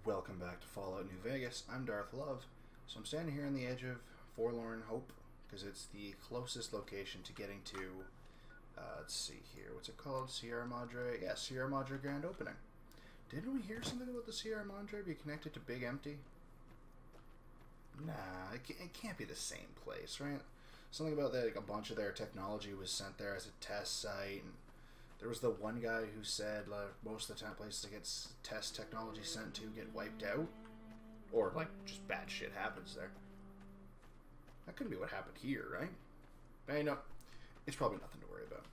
Welcome back to Fallout New Vegas. I'm Darth Love. So I'm standing here on the edge of Forlorn Hope because it's the closest location to getting to, let's see here, what's it called? Sierra Madre? Yeah, Sierra Madre Grand Opening. Didn't we hear something about the Sierra Madre be connected to Big Empty? Nah, it can't be the same place, right? Something about that, like a bunch of their technology was sent there as a test site, and there was the one guy who said most of the time places that get test technology sent to get wiped out. Or, like, just bad shit happens there. That couldn't be what happened here, right? But, you know, it's probably nothing to worry about.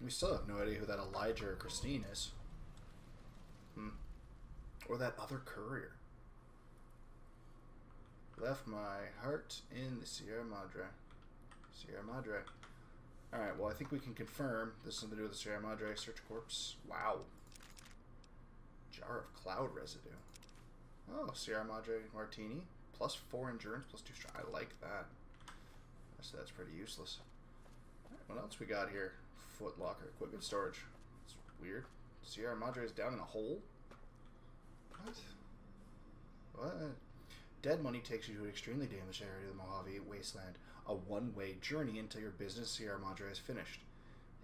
We still have no idea who that Elijah or Christine is. Or that other courier. Left my heart in the Sierra Madre. Sierra Madre. Alright, well, I think we can confirm this is something to do with the Sierra Madre search corpse. Wow. Jar of cloud residue. Oh, Sierra Madre Martini. Plus 4 endurance, plus 2 strength. I like that. So that's pretty useless. Right, what else we got here? Foot locker equipment storage. It's weird. Sierra Madre is down in a hole? What? What? Dead money takes you to an extremely damaged area of the Mojave Wasteland. A one-way journey until your business Sierra Madre is finished.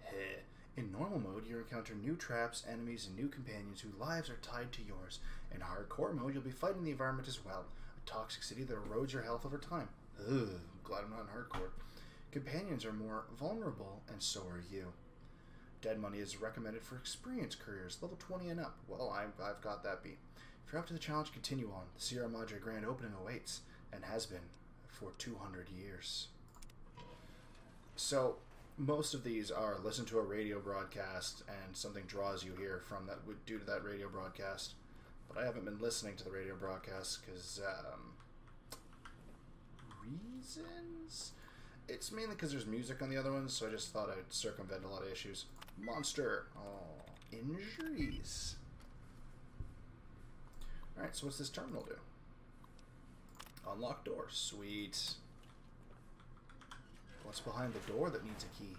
Heh. In normal mode, you encounter new traps, enemies, and new companions whose lives are tied to yours. In hardcore mode, you'll be fighting the environment as well. A toxic city that erodes your health over time. Ugh, I'm glad I'm not in hardcore. Companions are more vulnerable, and so are you. Dead money is recommended for experienced couriers, level 20 and up. Well, I've got that beat. If you're up to the challenge, continue on. The Sierra Madre Grand Opening awaits, and has been for 200 years. So, most of these are listen to a radio broadcast and something draws you here from that due to that radio broadcast. But I haven't been listening to the radio broadcast because reasons? It's mainly because there's music on the other ones, so I just thought I'd circumvent a lot of issues. Monster. Oh, injuries. Alright, so what's this terminal do? Unlock door. Sweet. What's behind the door that needs a key?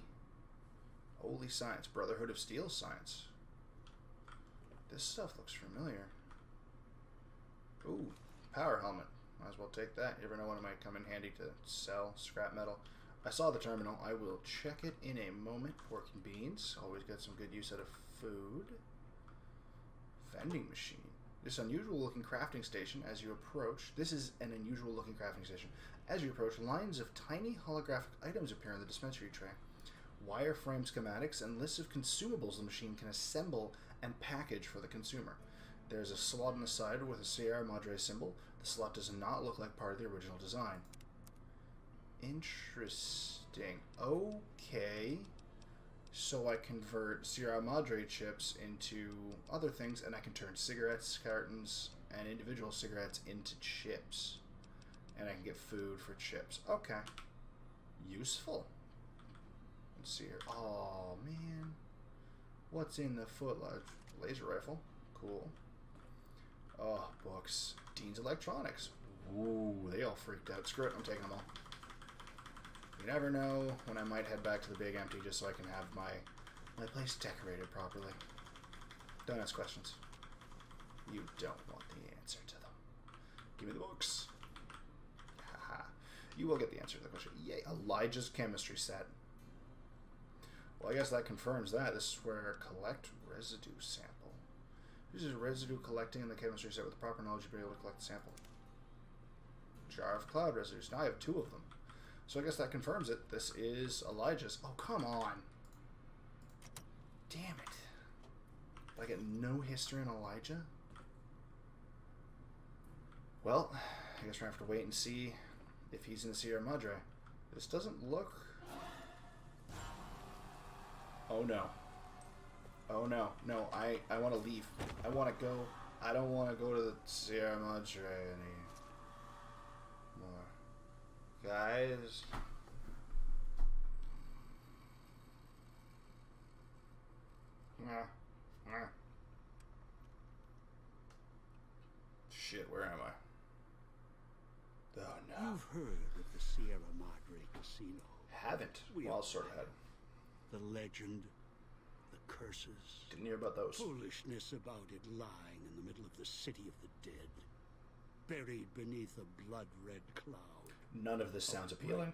Holy Science. Brotherhood of Steel Science. This stuff looks familiar. Ooh, power helmet. Might as well take that. You ever know when it might come in handy to sell scrap metal. I saw the terminal. I will check it in a moment. Pork and beans. Always get some good use out of food. Vending machine. This unusual looking crafting station as you approach. This is an unusual looking crafting station. As you approach, lines of tiny holographic items appear in the dispensary tray. Wireframe schematics and lists of consumables the machine can assemble and package for the consumer. There's a slot on the side with a Sierra Madre symbol. The slot does not look like part of the original design. Interesting. Okay. So I convert Sierra Madre chips into other things, and I can turn cigarettes, cartons, and individual cigarettes into chips. And I can get food for chips. Okay. Useful. Let's see here. Oh, man. What's in the foot? Laser rifle. Cool. Oh, books. Dean's Electronics. Ooh, they all freaked out. Screw it, I'm taking them all. You never know when I might head back to the Big Empty just so I can have my place decorated properly. Don't ask questions. You don't want the answer to them. Give me the books. Haha. You will get the answer to the question. Yay, Elijah's chemistry set. Well, I guess that confirms that. This is where collect residue sample. This is residue collecting in the chemistry set with the proper knowledge you'll be able to collect the sample. Jar of cloud residues. Now I have 2 of them. So I guess that confirms it. This is Elijah's. Oh, come on. Damn it. I get no history on Elijah? Well, I guess we're going to have to wait and see if he's in the Sierra Madre. This doesn't look... Oh, no. Oh, no. No, I want to leave. I want to go. I don't want to go to the Sierra Madre anymore. Guys. Shit, where am I? Oh no. You've heard of the Sierra Madre Casino. Haven't. Well, I'll sort of had. The legend, the curses. Didn't hear about those. Foolishness about it lying in the middle of the city of the dead, buried beneath a blood-red cloud. None of this sounds appealing.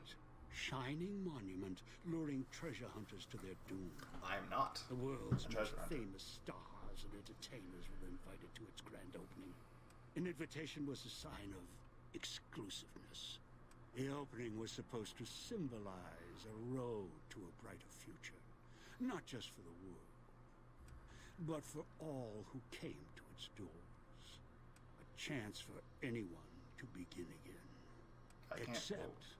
Shining monument luring treasure hunters to their doom. I am not. The world's a most treasure hunter. famous stars and entertainers were invited to its grand opening. An invitation was a sign of exclusiveness. The opening was supposed to symbolize a road to a brighter future. Not just for the world, but for all who came to its doors. A chance for anyone to begin again. Except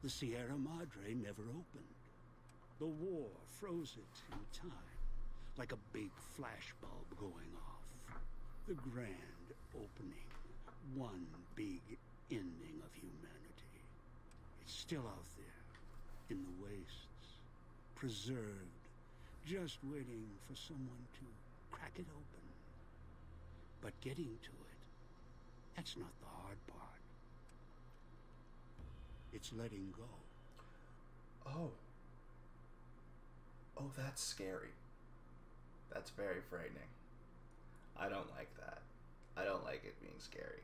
the Sierra Madre never opened. The war froze it in time, like a big flashbulb going off. The grand opening, one big ending of humanity. It's still out there, in the wastes, preserved, just waiting for someone to crack it open. But getting to it, that's not the hard part. It's letting go. Oh. Oh, that's scary. That's very frightening. I don't like that. I don't like it being scary.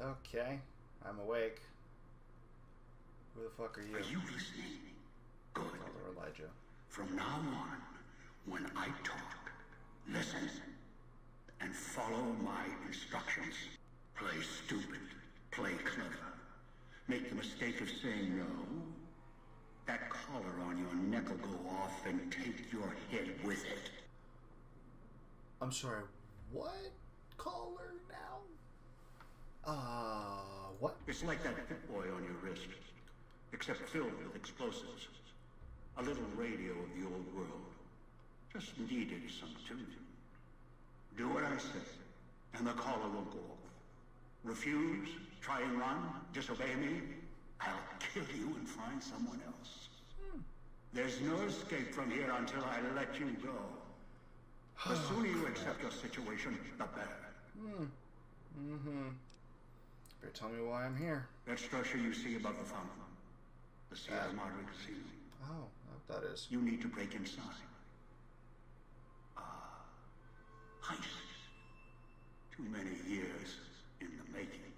Okay, I'm awake. Who the fuck are you? Are you listening? Good. Father Elijah. From now on, when I talk, listen and follow my instructions. Play stupid. Play clever. Make the mistake of saying no. That collar on your neck will go off and take your head with it. I'm sorry, what collar now? What? It's like that Pip Boy on your wrist, except filled with explosives. A little radio of the old world. Just needed some tuning. Do what I say, and the collar will go off. Refuse, try and run, disobey me, I'll kill you and find someone else. There's no escape from here until I let you go. The sooner you accept your situation, the better. Better tell me why I'm here. That structure you see above the fountain. The Sierra Madre Casino. Oh, that is. You need to break inside. Heist. Too many years in the making.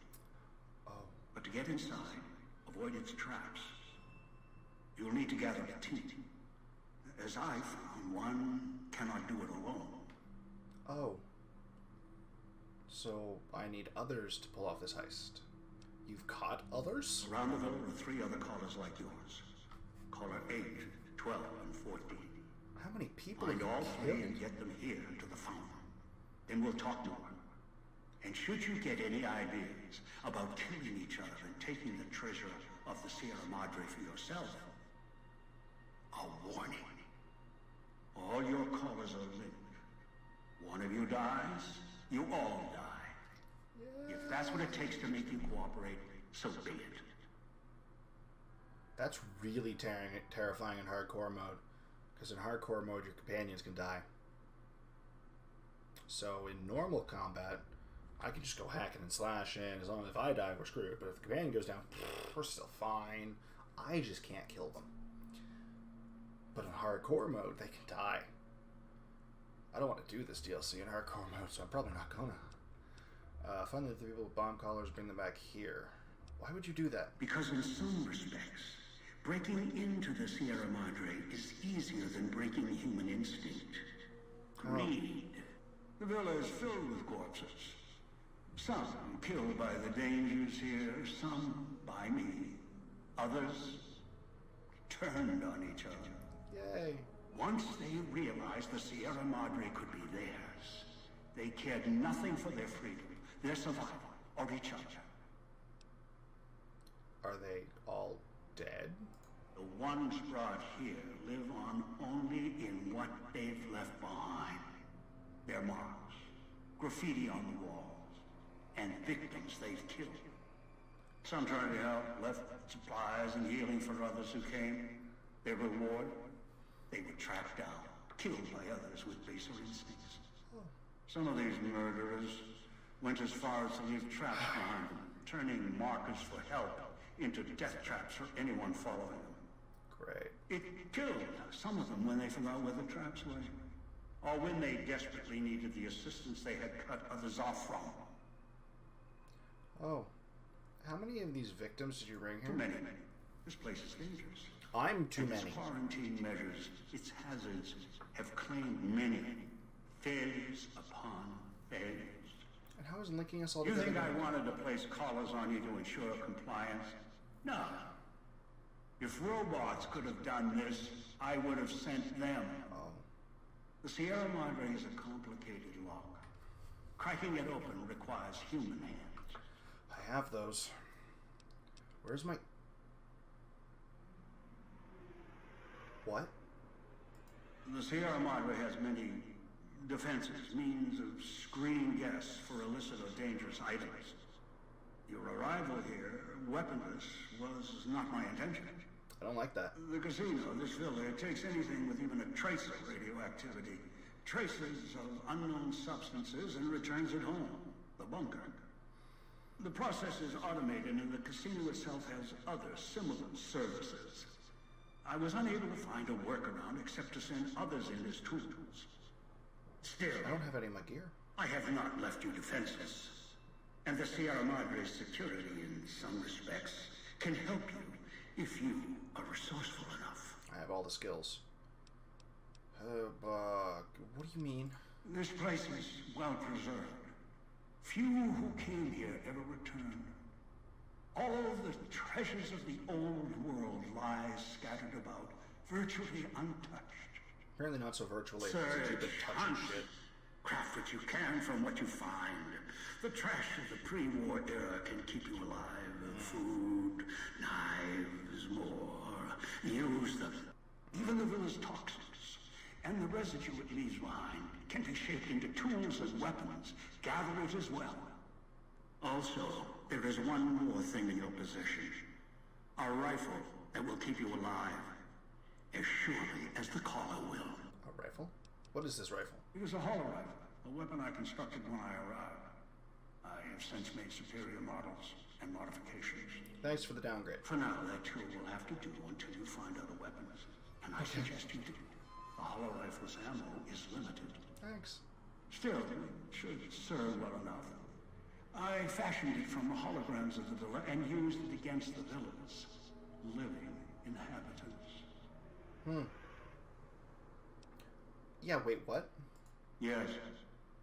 Oh. But to get inside, avoid its traps, you'll need to gather a team. As I found, one cannot do it alone. Oh. So I need others to pull off this heist. You've caught others? Around the villa are 3 other callers like yours. Caller 8, 12, and 14. How many people Find have all you 3 killed? and get them here to the fountain. Then we'll talk more. And should you get any ideas about killing each other and taking the treasure of the Sierra Madre for yourself, a warning. All your callers are linked. One of you dies, you all die. If that's what it takes to make you cooperate, so be it. That's really terrifying in hardcore mode. Because in hardcore mode, your companions can die. So in normal combat, I can just go hacking and slashing. As long as if I die, we're screwed. But if the companion goes down, we're still fine. I just can't kill them. But in hardcore mode, they can die. I don't want to do this DLC in hardcore mode, so I'm probably not gonna. Find the 3 people with bomb collars, bring them back here. Why would you do that? Because in some respects, breaking into the Sierra Madre is easier than breaking human instinct. Greed. The villa is filled with corpses. Some killed by the dangers here, some by me. Others turned on each other. Yay. Once they realized the Sierra Madre could be theirs, they cared nothing for their freedom, their survival, or each other. Are they all dead? The ones brought here live on only in what they've left behind. Their marks, graffiti on the walls, and victims they've killed. Some tried to help, left supplies and healing for others who came. Their reward? They were tracked down, killed by others with baser instincts. Some of these murderers went as far as to leave traps behind them, turning markers for help into death traps for anyone following them. Great. It killed some of them when they forgot where the traps were, or when they desperately needed the assistance they had cut others off from. Oh. How many of these victims did you bring here? Too many. This place is dangerous. I'm too And many. its quarantine measures, its hazards, have claimed many failures upon failures. And how is linking us all You together? think I wanted to place collars on you to ensure compliance? No. If robots could have done this, I would have sent them. Oh. The Sierra Madre is a complicated lock. Cracking it open requires human hands. I have those. Where's my... What? The Sierra Madre has many defenses, means of screening guests for illicit or dangerous items. Your arrival here, weaponless, was not my intention. I don't like that. The casino, this villa, it takes anything with even a trace of radioactivity, traces of unknown substances, and returns it home, the bunker. The process is automated, and the casino itself has other similar services. I was unable to find a workaround except to send others in as tools. Still, I don't have any of my gear. I have not left you defenseless. And the Sierra Madre's security, in some respects, can help you if you are resourceful enough. I have all the skills. What do you mean? This place is well preserved. Few who came here ever returned. All of the treasures of the old world lie scattered about, virtually untouched. Apparently not so virtually. Search, You've been touching hunt, shit. craft what you can from what you find. The trash of the pre-war era can keep you alive. Food, knives, more. Use them. Even the villa's toxins and the residue it leaves behind can be shaped into tools and weapons. Gather it as well. Also, there is one more thing in your possession. A rifle that will keep you alive. As surely as the caller will. A rifle? What is this rifle? It is a hollow rifle, a weapon I constructed when I arrived. I have since made superior models and modifications. Thanks for the downgrade. For now, that tool will have to do until you find other weapons. And I suggest you do. The hollow rifle's ammo is limited. Thanks. Still, it should serve well enough. I fashioned it from the holograms of the villa and used it against the villa's living inhabitants. Yeah, wait, what? Yes,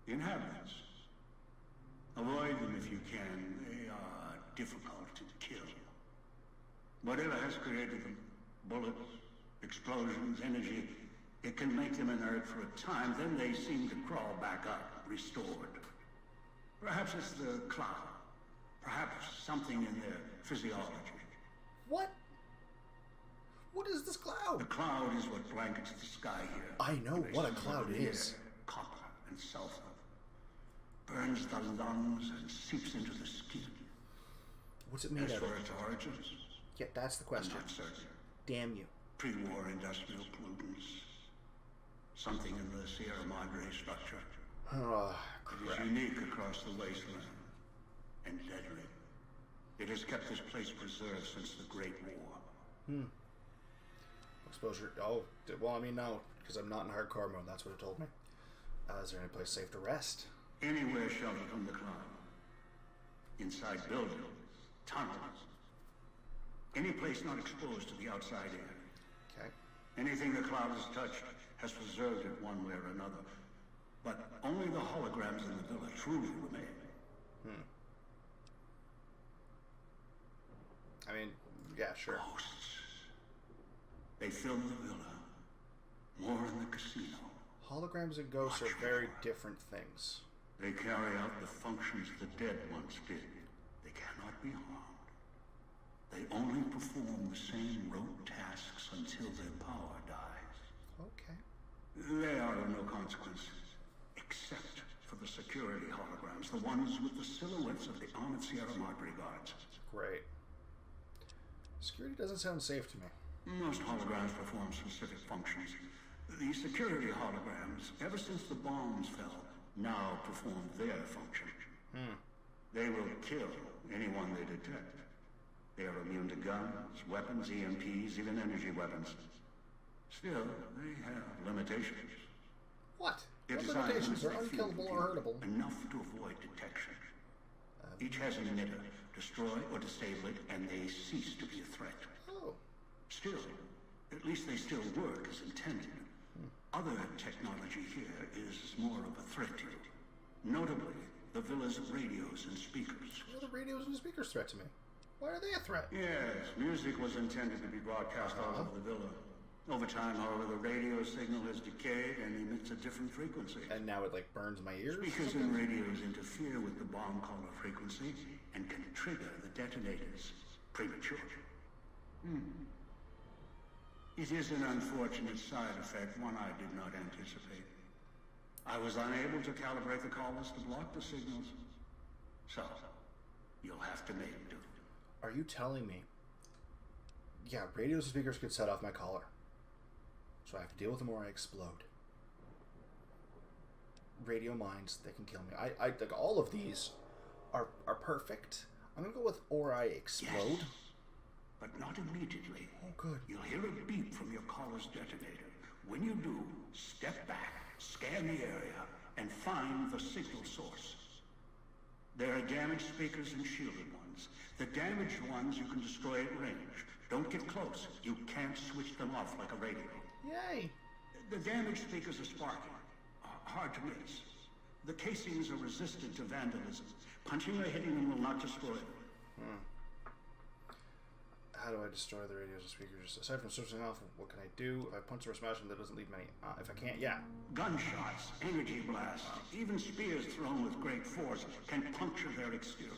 the inhabitants. Avoid them if you can. They are difficult to kill. Whatever has created them, bullets, explosions, energy, it can make them inert for a time, then they seem to crawl back up, restored. Perhaps it's the cloud. Perhaps something in their physiology. What? What is this cloud? The cloud is what blankets the sky here. I know They what a simmer cloud in the is. air, copper and sulfur. Burns the lungs and seeps into the skin. What's it made As out of? for its origins, Yeah, that's the I'm question. not certain. Damn you. Pre-war industrial pollutants. Something in the Sierra Madre structure. Oh, It crap. is unique across the wasteland. And deadly. It has kept this place preserved since the Great War. Exposure. Oh, well, I mean, no, because I'm not in hardcore mode. That's what it told me. Is there any place safe to rest? Anywhere sheltered from the cloud. Inside buildings, tunnels. Any place not exposed to the outside air. Okay. Anything the cloud has touched has preserved it one way or another. But only the holograms in the villa truly remain. I mean, yeah, sure. Ghosts. They fill the villa. More in the casino. Holograms and ghosts are very different things. They carry out the functions the dead once did. They cannot be harmed. They only perform the same rote tasks until their power dies. Okay. They are of no consequence, except for the security holograms, the ones with the silhouettes of the armored Sierra Madre guards. Great. Security doesn't sound safe to me. Most holograms perform specific functions. The security holograms, ever since the bombs fell, now perform their function. They will kill anyone they detect. They are immune to guns, weapons, EMPs, even energy weapons. Still, they have limitations. What? Their What design limitations are limits the field of unkillable or view hurtable? enough to avoid detection. Each has an emitter. Destroy or disable it, and they cease to be a threat. Oh. Still, at least they still work as intended. Other technology here is more of a threat to you. Notably, the villa's radios and speakers. Well, the radios and the speakers threat to me. Why are they a threat? Yes, music was intended to be broadcast all over the villa. Over time, however, the radio signal has decayed and emits a different frequency. And now it like burns my ears? Speakers and radios interfere with the bomb caller frequency and can trigger the detonators prematurely. It is an unfortunate side effect, one I did not anticipate. I was unable to calibrate the callers to block the signals. So, you'll have to make do. Are you telling me? Yeah, radios and speakers could set off my collar. So I have to deal with them or I explode. Radio mines, they can kill me. I like all of these are perfect. I'm gonna go with or I explode. Yes, but not immediately. Oh, good. You'll hear a beep from your collar's detonator. When you do, step back, scan the area, and find the signal source. There are damaged speakers and shielded ones. The damaged ones you can destroy at range. Don't get close. You can't switch them off like a radio. Yay! The damaged speakers are sparking. Hard to miss. The casings are resistant to vandalism. Punching or hitting them will not destroy them. How do I destroy the radios and speakers? Aside from switching off, what can I do? If I punch or smash them, that doesn't leave many. If I can't, yeah. Gunshots, energy blasts, even spears thrown with great force can puncture their exterior.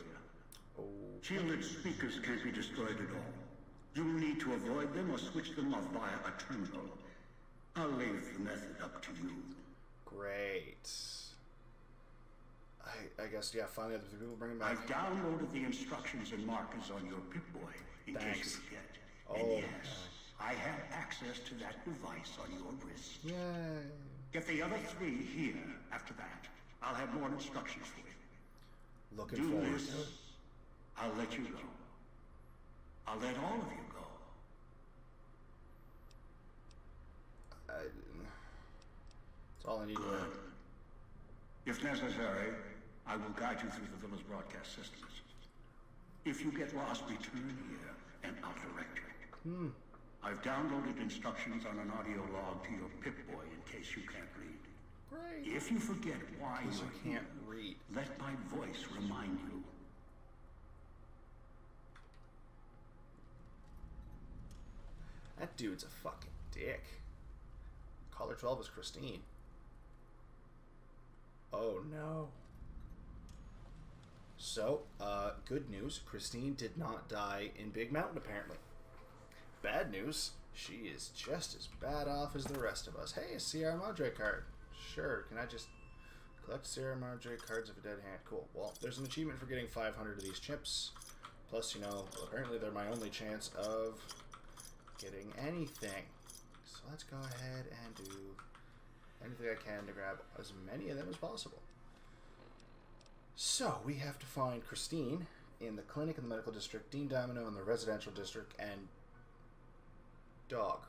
Oh. Shielded speakers can't be destroyed at all. You'll need to avoid them or switch them off via a terminal. I'll leave the method up to you. Great. I guess, yeah, finally other people bring them back. I've downloaded the instructions and markers on your Pip-Boy in case you forget. And yes, I have access to that device on your wrist. Yay. Get the other 3 here after that. I'll have more instructions for you. Looking Do forward this, to it. I'll let you go. I'll let all of you go. That's all I need to know. Good. If necessary, I will guide you through the villa's broadcast systems. If you get lost, return here, and I'll direct you. I've downloaded instructions on an audio log to your Pip-Boy in case you can't read. Great. If you forget why Because you're I can't here, read. let my voice remind you. That dude's a fucking dick. Caller 12 is Christine. Oh no. So, good news. Christine did not die in Big Mountain, apparently. Bad news. She is just as bad off as the rest of us. Hey, a Sierra Madre card. Sure, can I just collect Sierra Madre cards of a dead hand? Cool. Well, there's an achievement for getting 500 of these chips. Plus, you know, apparently they're my only chance of getting anything. So let's go ahead and do anything I can to grab as many of them as possible. So we have to find Christine in the clinic in the medical district, Dean Domino in the residential district, and Dog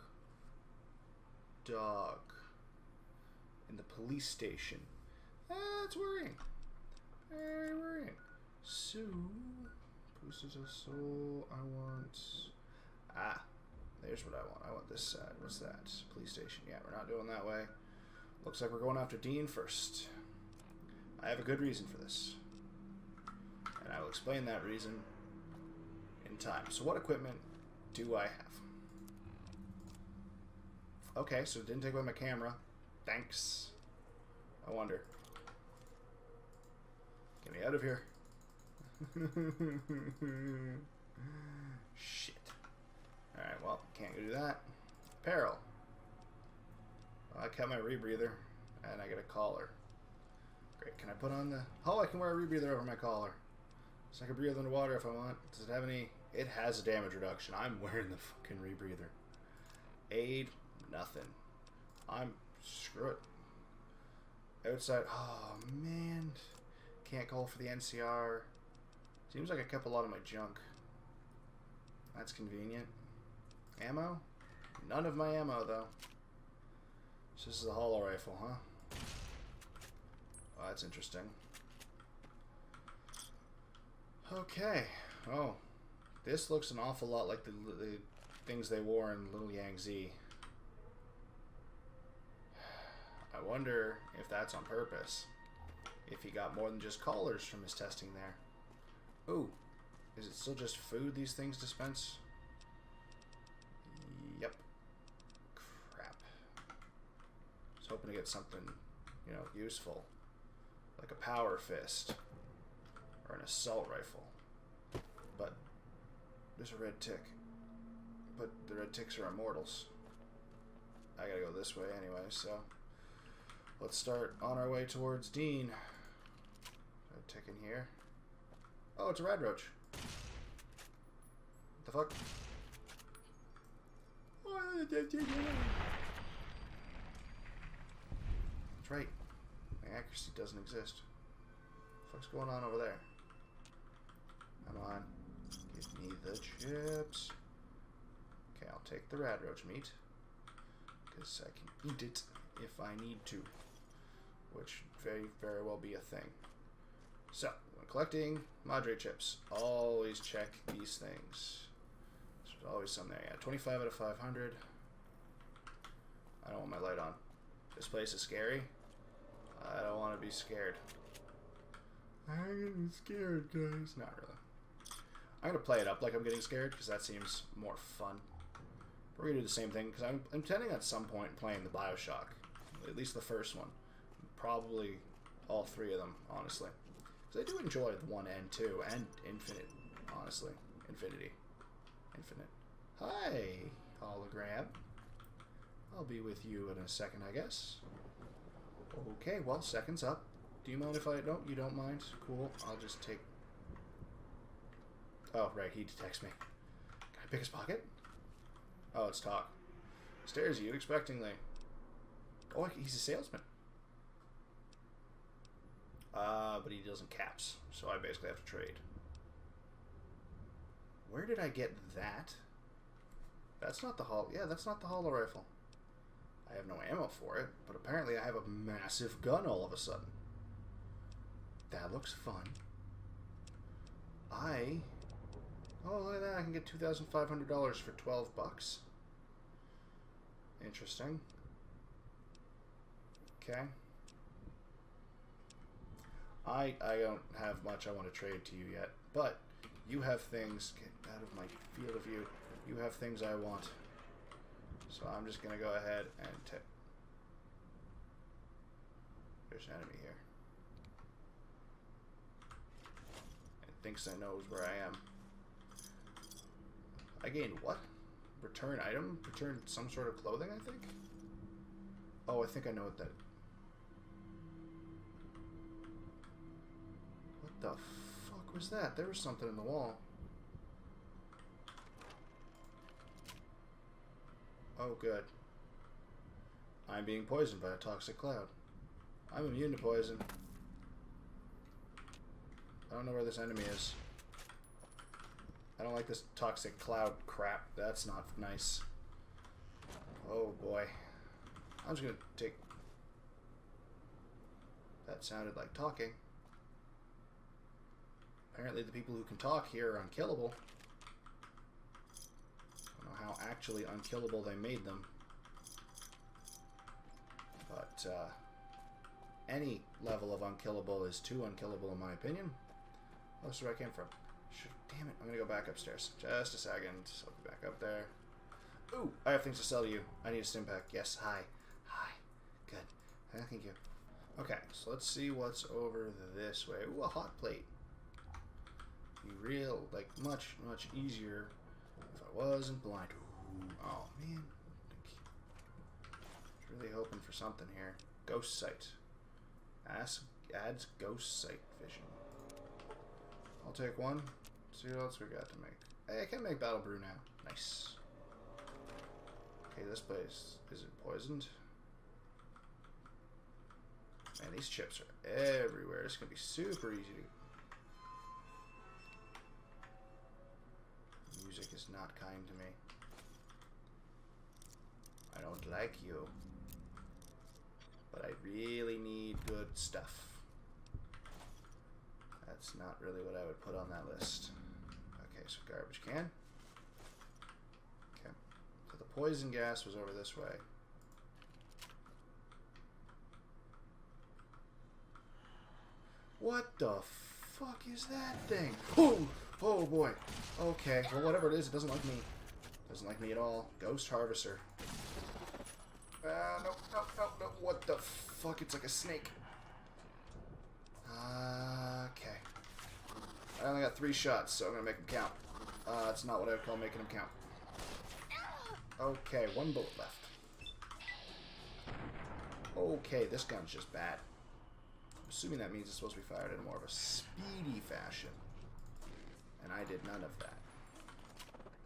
in the police station. That's worrying. Very worrying. So, boosters of soul. I want. There's what I want. I want this side. What's that? Police station. Yeah, we're not doing that way. Looks like we're going after Dean first. I have a good reason for this. And I will explain that reason in time. So what equipment do I have? Okay, so it didn't take away my camera. Thanks. I wonder. Get me out of here. Shit. Alright, well, can't go do that. Peril. Well, I kept my rebreather, and I get a collar. Great, can I put on the... Oh, I can wear a rebreather over my collar. So I can breathe underwater if I want. Does it have any... It has a damage reduction. I'm wearing the fucking rebreather. Aid, nothing. I'm... Screw it. Outside... Oh, man. Can't call for the NCR. Seems like I kept a lot of my junk. That's convenient. Ammo? None of my ammo, though. So this is a hollow rifle, huh? Oh, that's interesting. Okay. Oh. This looks an awful lot like the things they wore in Little Yang Z. I wonder if that's on purpose. If he got more than just collars from his testing there. Ooh. Is it still just food these things dispense? Yep. Crap. I was hoping to get something, you know, useful. Like a power fist. Or an assault rifle. But there's a red tick. But the red ticks are immortals. I gotta go this way anyway, so let's start on our way towards Dean. Red tick in here. Oh, it's a red roach. What the fuck? That's right. My accuracy doesn't exist. What the fuck's going on over there? Come on. Give me the chips. Okay, I'll take the rad roach meat. Because I can eat it if I need to. Which very, very well be a thing. So, when collecting Madre chips, always check these things. There's always some there. Yeah, 25 out of 500. I don't want my light on. This place is scary. I don't want to be scared. I'm getting scared, guys. Not really. I'm going to play it up like I'm getting scared because that seems more fun. We're going to do the same thing because I'm intending at some point playing the Bioshock. At least the first one. Probably all three of them, honestly. Because I do enjoy the 1 and 2 and Infinite, honestly. Infinity. Infinite. Hi, hologram. I'll be with you in a second, I guess. Okay, well, second's up. Do you mind if I don't? You don't mind? Cool. I'll just take... Oh, right, he detects me. Can I pick his pocket? Oh, it's talk. Stares at you expectingly. Oh, he's a salesman. But he doesn't caps, so I basically have to trade. Where did I get that? That's not the yeah, that's not the hollow rifle. I have no ammo for it, but apparently I have a massive gun all of a sudden. That looks fun. Oh, look at that. I can get $2,500 for 12 bucks. Interesting. Okay. I don't have much I want to trade to you yet, but you have things. Get out of my field of view. You have things I want. So I'm just going to go ahead and take... There's an enemy here. It thinks it knows where I am. I gained what? Return item? Return some sort of clothing, I think? Oh, I think I know what that... What the fuck was that? There was something in the wall. Oh, good. I'm being poisoned by a toxic cloud. I'm immune to poison. I don't know where this enemy is. I don't like this toxic cloud crap. That's not nice. Oh, boy. I'm just going to take... That sounded like talking. Apparently the people who can talk here are unkillable. I don't know how actually unkillable they made them. But, any level of unkillable is too unkillable in my opinion. Oh, this is where I came from. Damn it, I'm gonna go back upstairs. Just a second. I'll be back up there. Ooh, I have things to sell to you. I need a stim pack. Yes, hi. Hi. Good. Thank you. Okay, so let's see what's over this way. Ooh, a hot plate. Be real, like, much easier if I wasn't blind. Ooh, oh, man. Really hoping for something here. Ghost sight. Adds ghost sight vision. I'll take one. See what else we got to make. Hey, I can make battle brew now. Nice. Okay, this place isn't poisoned. Man, these chips are everywhere. It's gonna be super easy music is not kind to me. I don't like you. But I really need good stuff. That's not really what I would put on that list. Okay, so garbage can. Okay. So the poison gas was over this way. What the fuck is that thing? Oh! Oh boy. Okay. Well, whatever it is, it doesn't like me. Doesn't like me at all. Ghost Harvester. No, no, no, no. What the fuck? It's like a snake. Okay. I only got 3 shots, so I'm gonna make them count. That's not what I would call making them count. Okay, 1 bullet left. Okay, this gun's just bad. I'm assuming that means it's supposed to be fired in more of a speedy fashion. And I did none of that.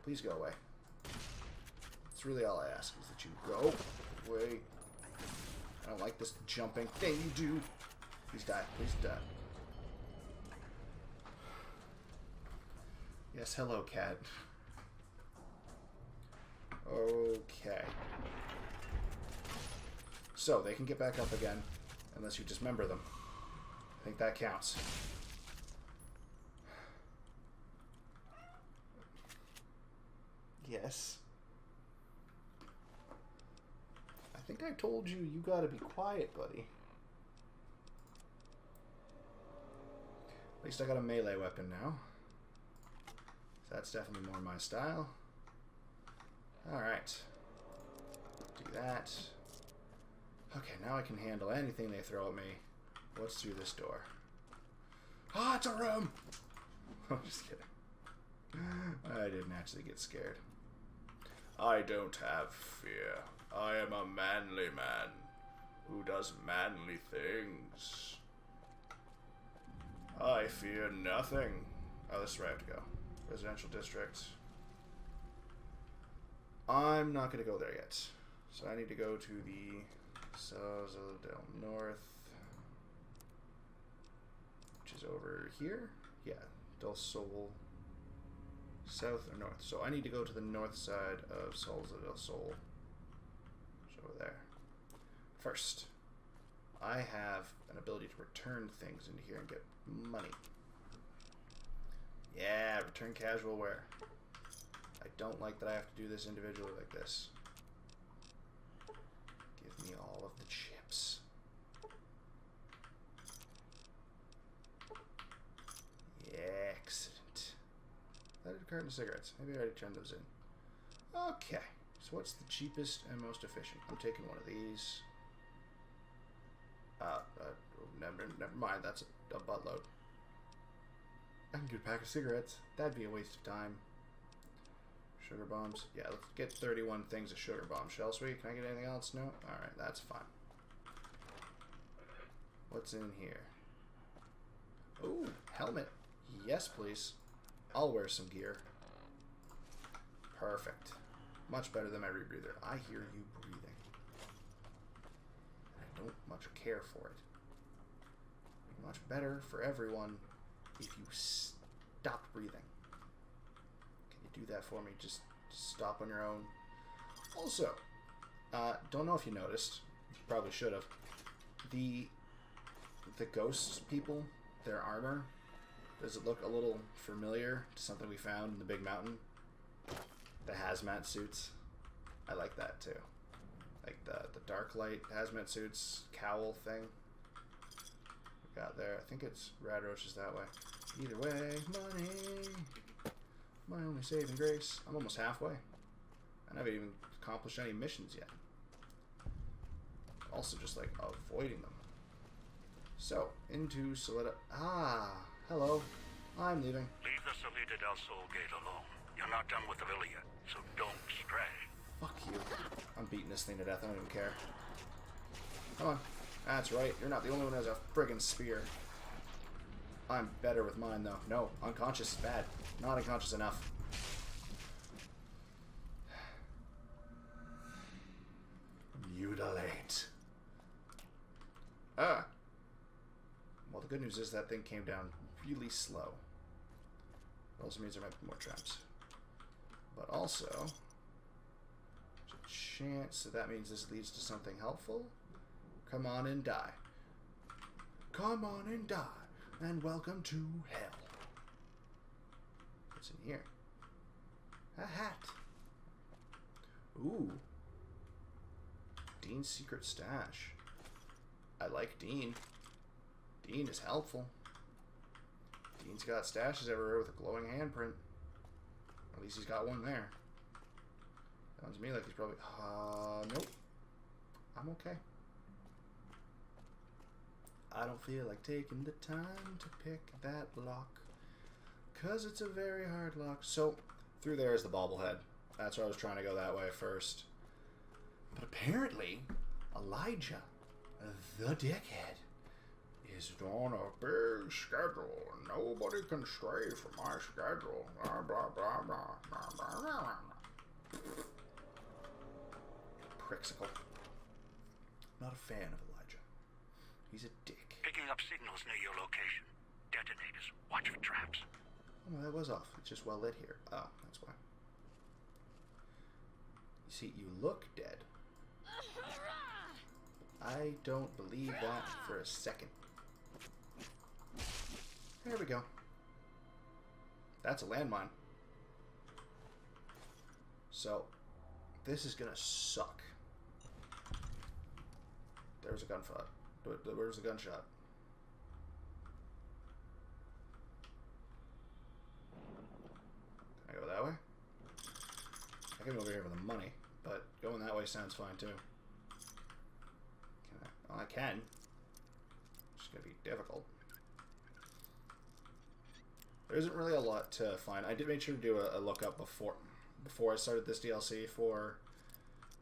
Please go away. That's really all I ask, is that you go away. I don't like this jumping thing you do. Please die. Please die. Yes, hello, cat. Okay. So, they can get back up again, unless you dismember them. I think that counts. Yes. I think I told you, you gotta be quiet, buddy. At least I got a melee weapon now. So that's definitely more my style. Alright. Do that. Okay, now I can handle anything they throw at me. What's through this door? Ah, it's a room! I'm just kidding. I didn't actually get scared. I don't have fear. I am a manly man who does manly things. I fear nothing. Oh, this is where I have to go. Residential district. I'm not going to go there yet. So I need to go to the Salazar del North, which is over here. Yeah, Del Sol. South or north. So I need to go to the north side of Salazar del Sol. Which is over there. First, I have an ability to return things into here and get money. Yeah, return casual wear. I don't like that I have to do this individually like this. Give me all of the chips. Yeah, excellent. That is a carton of cigarettes. Maybe I already turned those in. Okay, so what's the cheapest and most efficient? I'm taking one of these. Never mind, that's a buttload. I can get a pack of cigarettes. That'd be a waste of time. Sugar bombs. Yeah, let's get 31 things of sugar bombs, shall we? Can I get anything else? No? Alright, that's fine. What's in here? Ooh, helmet. Yes, please. I'll wear some gear. Perfect. Much better than my rebreather. I hear you breathing. I don't much care for it. Much better for everyone if you stop breathing. Can you do that for me? Just stop on your own. Also, don't know if you noticed. You probably should have. The ghost people, their armor, does it look a little familiar to something we found in the big mountain? The hazmat suits. I like that too. Like the dark light hazmat suits, cowl thing. We got there. I think it's Rad Roaches that way. Either way, money. My only saving grace. I'm almost halfway. I haven't even accomplished any missions yet. Also just like avoiding them. So, into Solida. Ah, hello. I'm leaving. Leave the Salida del Sol gate alone. You're not done with the villa yet, so don't stray. Fuck you. I'm beating this thing to death. I don't even care. Come on. That's right. You're not the only one who has a friggin' spear. I'm better with mine, though. No, unconscious is bad. Not unconscious enough. Mutilate. Ah. Well, the good news is that thing came down really slow. It also means there might be more traps. But also, there's a chance that means this leads to something helpful. Come on and die. Come on and die. And welcome to hell. What's in here? A hat. Ooh. Dean's secret stash. I like Dean. Dean is helpful. Dean's got stashes everywhere with a glowing handprint. At least he's got one there. Sounds to me like he's probably... nope. I'm okay. I don't feel like taking the time to pick that lock. Because it's a very hard lock. So, through there is the bobblehead. That's why I was trying to go that way first. But apparently, Elijah, the dickhead, is on a big schedule. Nobody can stray from my schedule. Blah, blah, blah, blah, blah, blah, blah. Prixicle. Not a fan of Elijah. He's a dick. Picking up signals near your location. Detonators. Watch for traps. Oh, that was off. It's just well lit here. Oh, that's why. You see, you look dead. I don't believe that for a second. There we go. That's a landmine. So, this is gonna suck. There's a gunshot. Where's the gunshot? Can I go that way? I can go over here for the money, but going that way sounds fine too. Can I? Well, I can. It's gonna be difficult. There isn't really a lot to find. I did make sure to do a lookup before I started this DLC for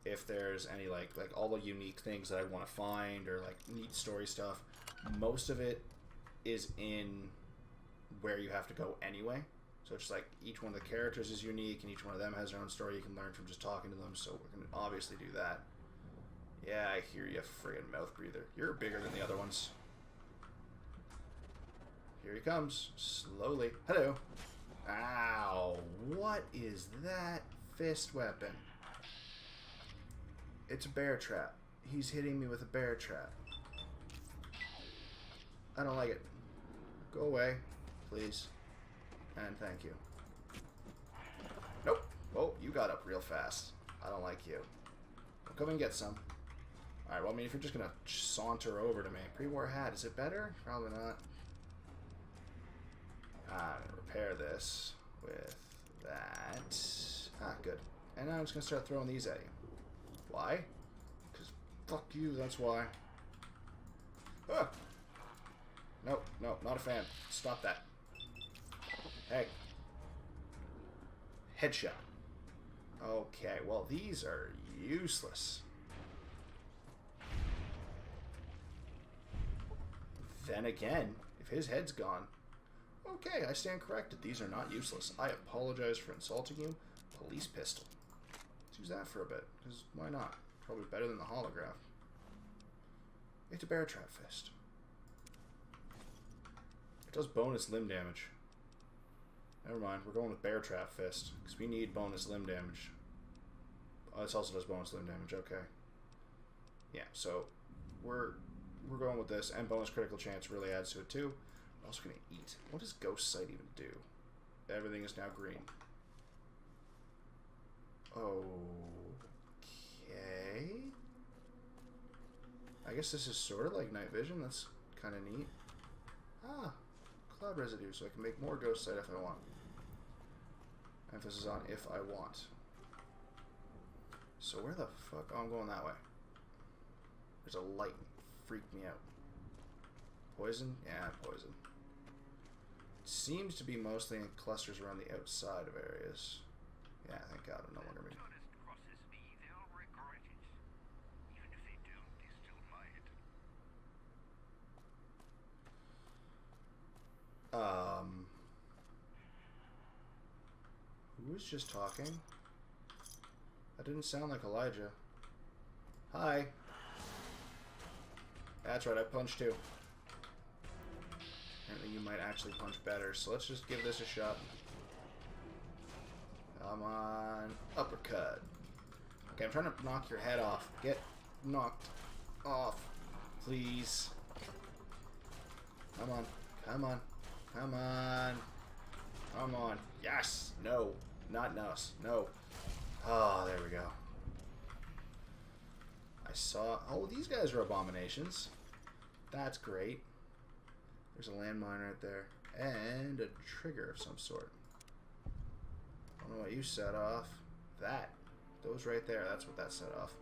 if there's any like all the unique things that I want to find or like neat story stuff. Most of it is in where you have to go anyway. So it's like each one of the characters is unique and each one of them has their own story you can learn from just talking to them. So we're going to obviously do that. Yeah, I hear you, friggin' mouth breather. You're bigger than the other ones. Here he comes, slowly. Hello. Ow, what is that fist weapon? It's a bear trap. He's hitting me with a bear trap. I don't like it. Go away, please. And thank you. Nope. Oh, you got up real fast. I don't like you. I'll come and get some. Alright, well, I mean, if you're just gonna saunter over to me. Pre-war hat, is it better? Probably not. I'm gonna repair this with that. Ah, good. And now I'm just gonna start throwing these at you. Why? Because fuck you, that's why. Ah! Nope, no, not a fan. Stop that. Hey. Headshot. Okay, well, these are useless. Then again, if his head's gone, okay, I stand corrected. These are not useless. I apologize for insulting you. Police pistol. Let's use that for a bit, because why not? Probably better than the holograph. It's a bear trap fist. It does bonus limb damage. Never mind, we're going with bear trap fist, because we need bonus limb damage. Oh, this also does bonus limb damage, okay. Yeah, so we're going with this, and bonus critical chance really adds to it too. I'm also going to eat. What does Ghost Sight even do? Everything is now green. Okay. I guess this is sort of like night vision. That's kind of neat. Ah, cloud residue, so I can make more Ghost Sight if I want. Emphasis on if I want. So where the fuck? Oh, I'm going that way. There's a light. Freaked me out. Poison? Yeah, poison. It seems to be mostly in clusters around the outside of areas. Yeah, thank God I'm no longer me. Who was just talking? That didn't sound like Elijah. Hi. That's right, I punched too. Apparently you might actually punch better, so let's just give this a shot. Come on. Uppercut. Okay, I'm trying to knock your head off. Get knocked off. Please. Come on. Come on. Come on. Come on. Yes. No. Not us. No. Oh, there we go. I saw... Oh, these guys are abominations. That's great. There's a landmine right there. And a trigger of some sort. I don't know what you set off. That. Those right there. That's what that set off.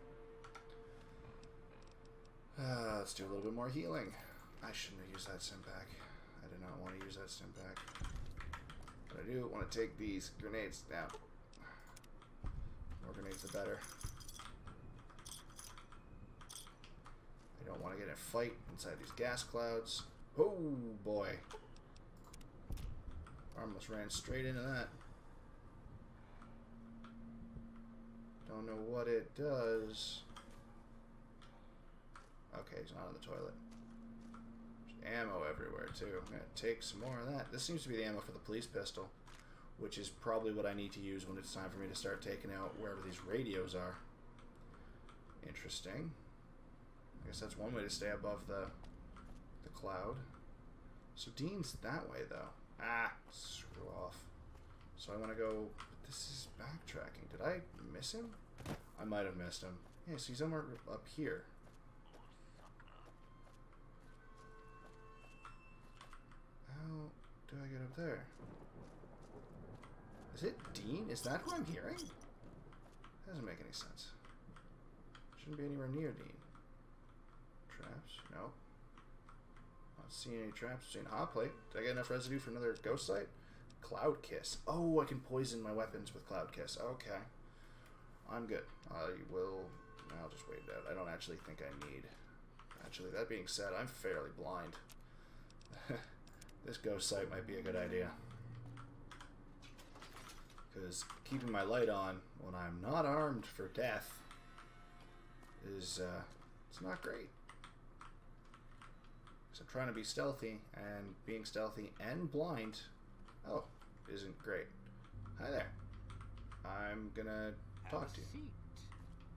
Let's do a little bit more healing. I shouldn't have used that Stimpak. I did not want to use that Stimpak. But I do want to take these grenades down. More grenades the better. I don't want to get in a fight inside these gas clouds. Oh boy. Almost ran straight into that. Don't know what it does. Okay, he's not on the toilet. There's ammo everywhere too. I'm gonna take some more of that. This seems to be the ammo for the police pistol, which is probably what I need to use when it's time for me to start taking out wherever these radios are. Interesting. I guess that's one way to stay above the cloud. So Dean's that way though. Ah, screw off. So I want to go. This is backtracking. Did I miss him? I might have missed him. Yeah, so he's somewhere up here. How do I get up there? Is it Dean? Is that who I'm hearing? That doesn't make any sense. Shouldn't be anywhere near Dean. Traps? No. Not seeing any traps. Seeing a hot plate. Did I get enough residue for another ghost site? Cloud Kiss. Oh, I can poison my weapons with Cloud Kiss. Okay. I'm good. I'll just wait it out. I don't actually think I need... Actually, that being said, I'm fairly blind. This ghost site might be a good idea. Because keeping my light on when I'm not armed for death is, it's not great. So I'm trying to be stealthy, and being stealthy and blind, isn't great. Hi there. I'm gonna talk to you. Seat.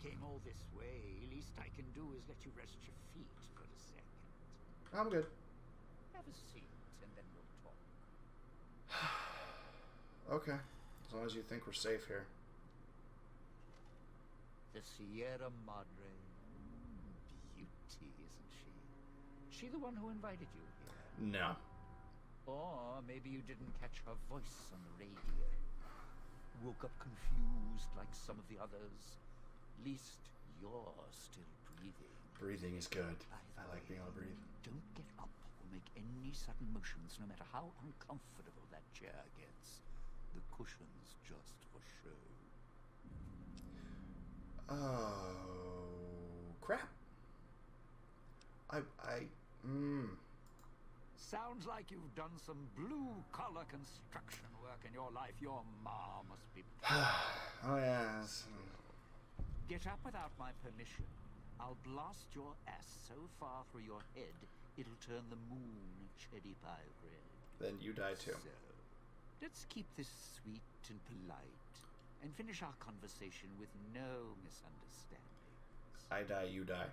Came all this way. Least I can do is let you rest your feet for a second. I'm good. Have a seat, and then we'll talk. Okay. As long as you think we're safe here. The Sierra Madre. Beauty, isn't she? She the one who invited you here? No. Or maybe you didn't catch her voice on the radio. Woke up confused like some of the others. Least you're still breathing. Breathing is good. I like being able to breathe. Don't get up or make any sudden motions, no matter how uncomfortable that chair gets. The cushion's just for show. Oh, crap. Sounds like you've done some blue-collar construction work in your life. Your ma must be... Oh, yes. Get up without my permission. I'll blast your ass so far through your head, it'll turn the moon cherry pie red. Then you die too. So, let's keep this sweet and polite, and finish our conversation with no misunderstandings. I die, you die.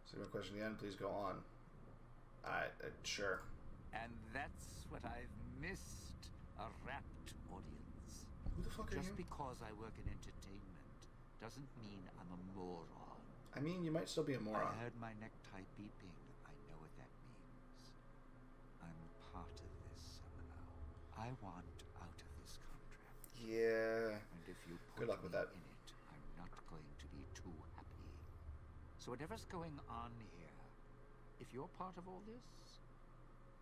Second question at the end, please go on. Sure. And that's what I've missed, a rapt audience. Who the fuck are Just you? because I work in entertainment doesn't mean I'm a moron. I mean, you might still be a moron. I heard my necktie beeping. I know what that means. I'm part of this somehow. I want out of this contract. Yeah. And if you put Good luck with me that. in it, I'm not going to be too happy. So whatever's going on here, if you're part of all this,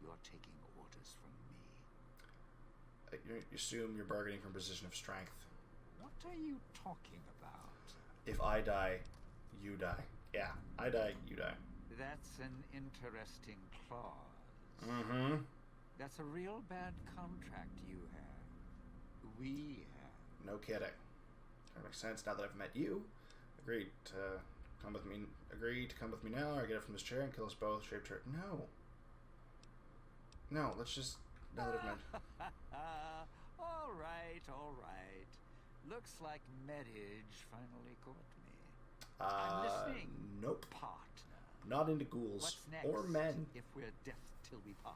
you're taking orders from me. You assume you're bargaining from a position of strength. What are you talking about? If I die, you die. Yeah, I die, you die. That's an interesting clause. Mm-hmm. That's a real bad contract you have. We have. No kidding. That makes sense now that I've met you. Agreed to come with me. Agree to come with me now, or get up from this chair and kill us both. Shaped her. No. No, let's just. Now that I've met. All right, all right. Looks like Medivh finally caught me. I'm listening. Nope. Partner. Not into ghouls. What's next? Or men. If we're death till we part.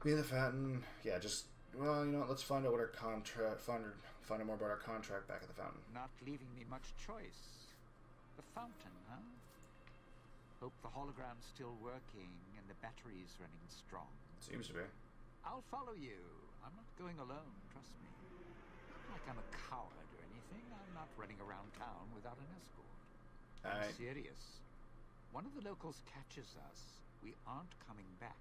Me and the Fountain. Yeah, just, well, you know what, let's find out what our contract, find out more about our contract back at the Fountain. Not leaving me much choice. The Fountain, huh? Hope the hologram's still working and the battery's running strong. Seems to be. I'll follow you. I'm not going alone, trust me. Not like I'm a coward or anything. I'm not running around town without an escort. I'm serious. One of the locals catches us. We aren't coming back.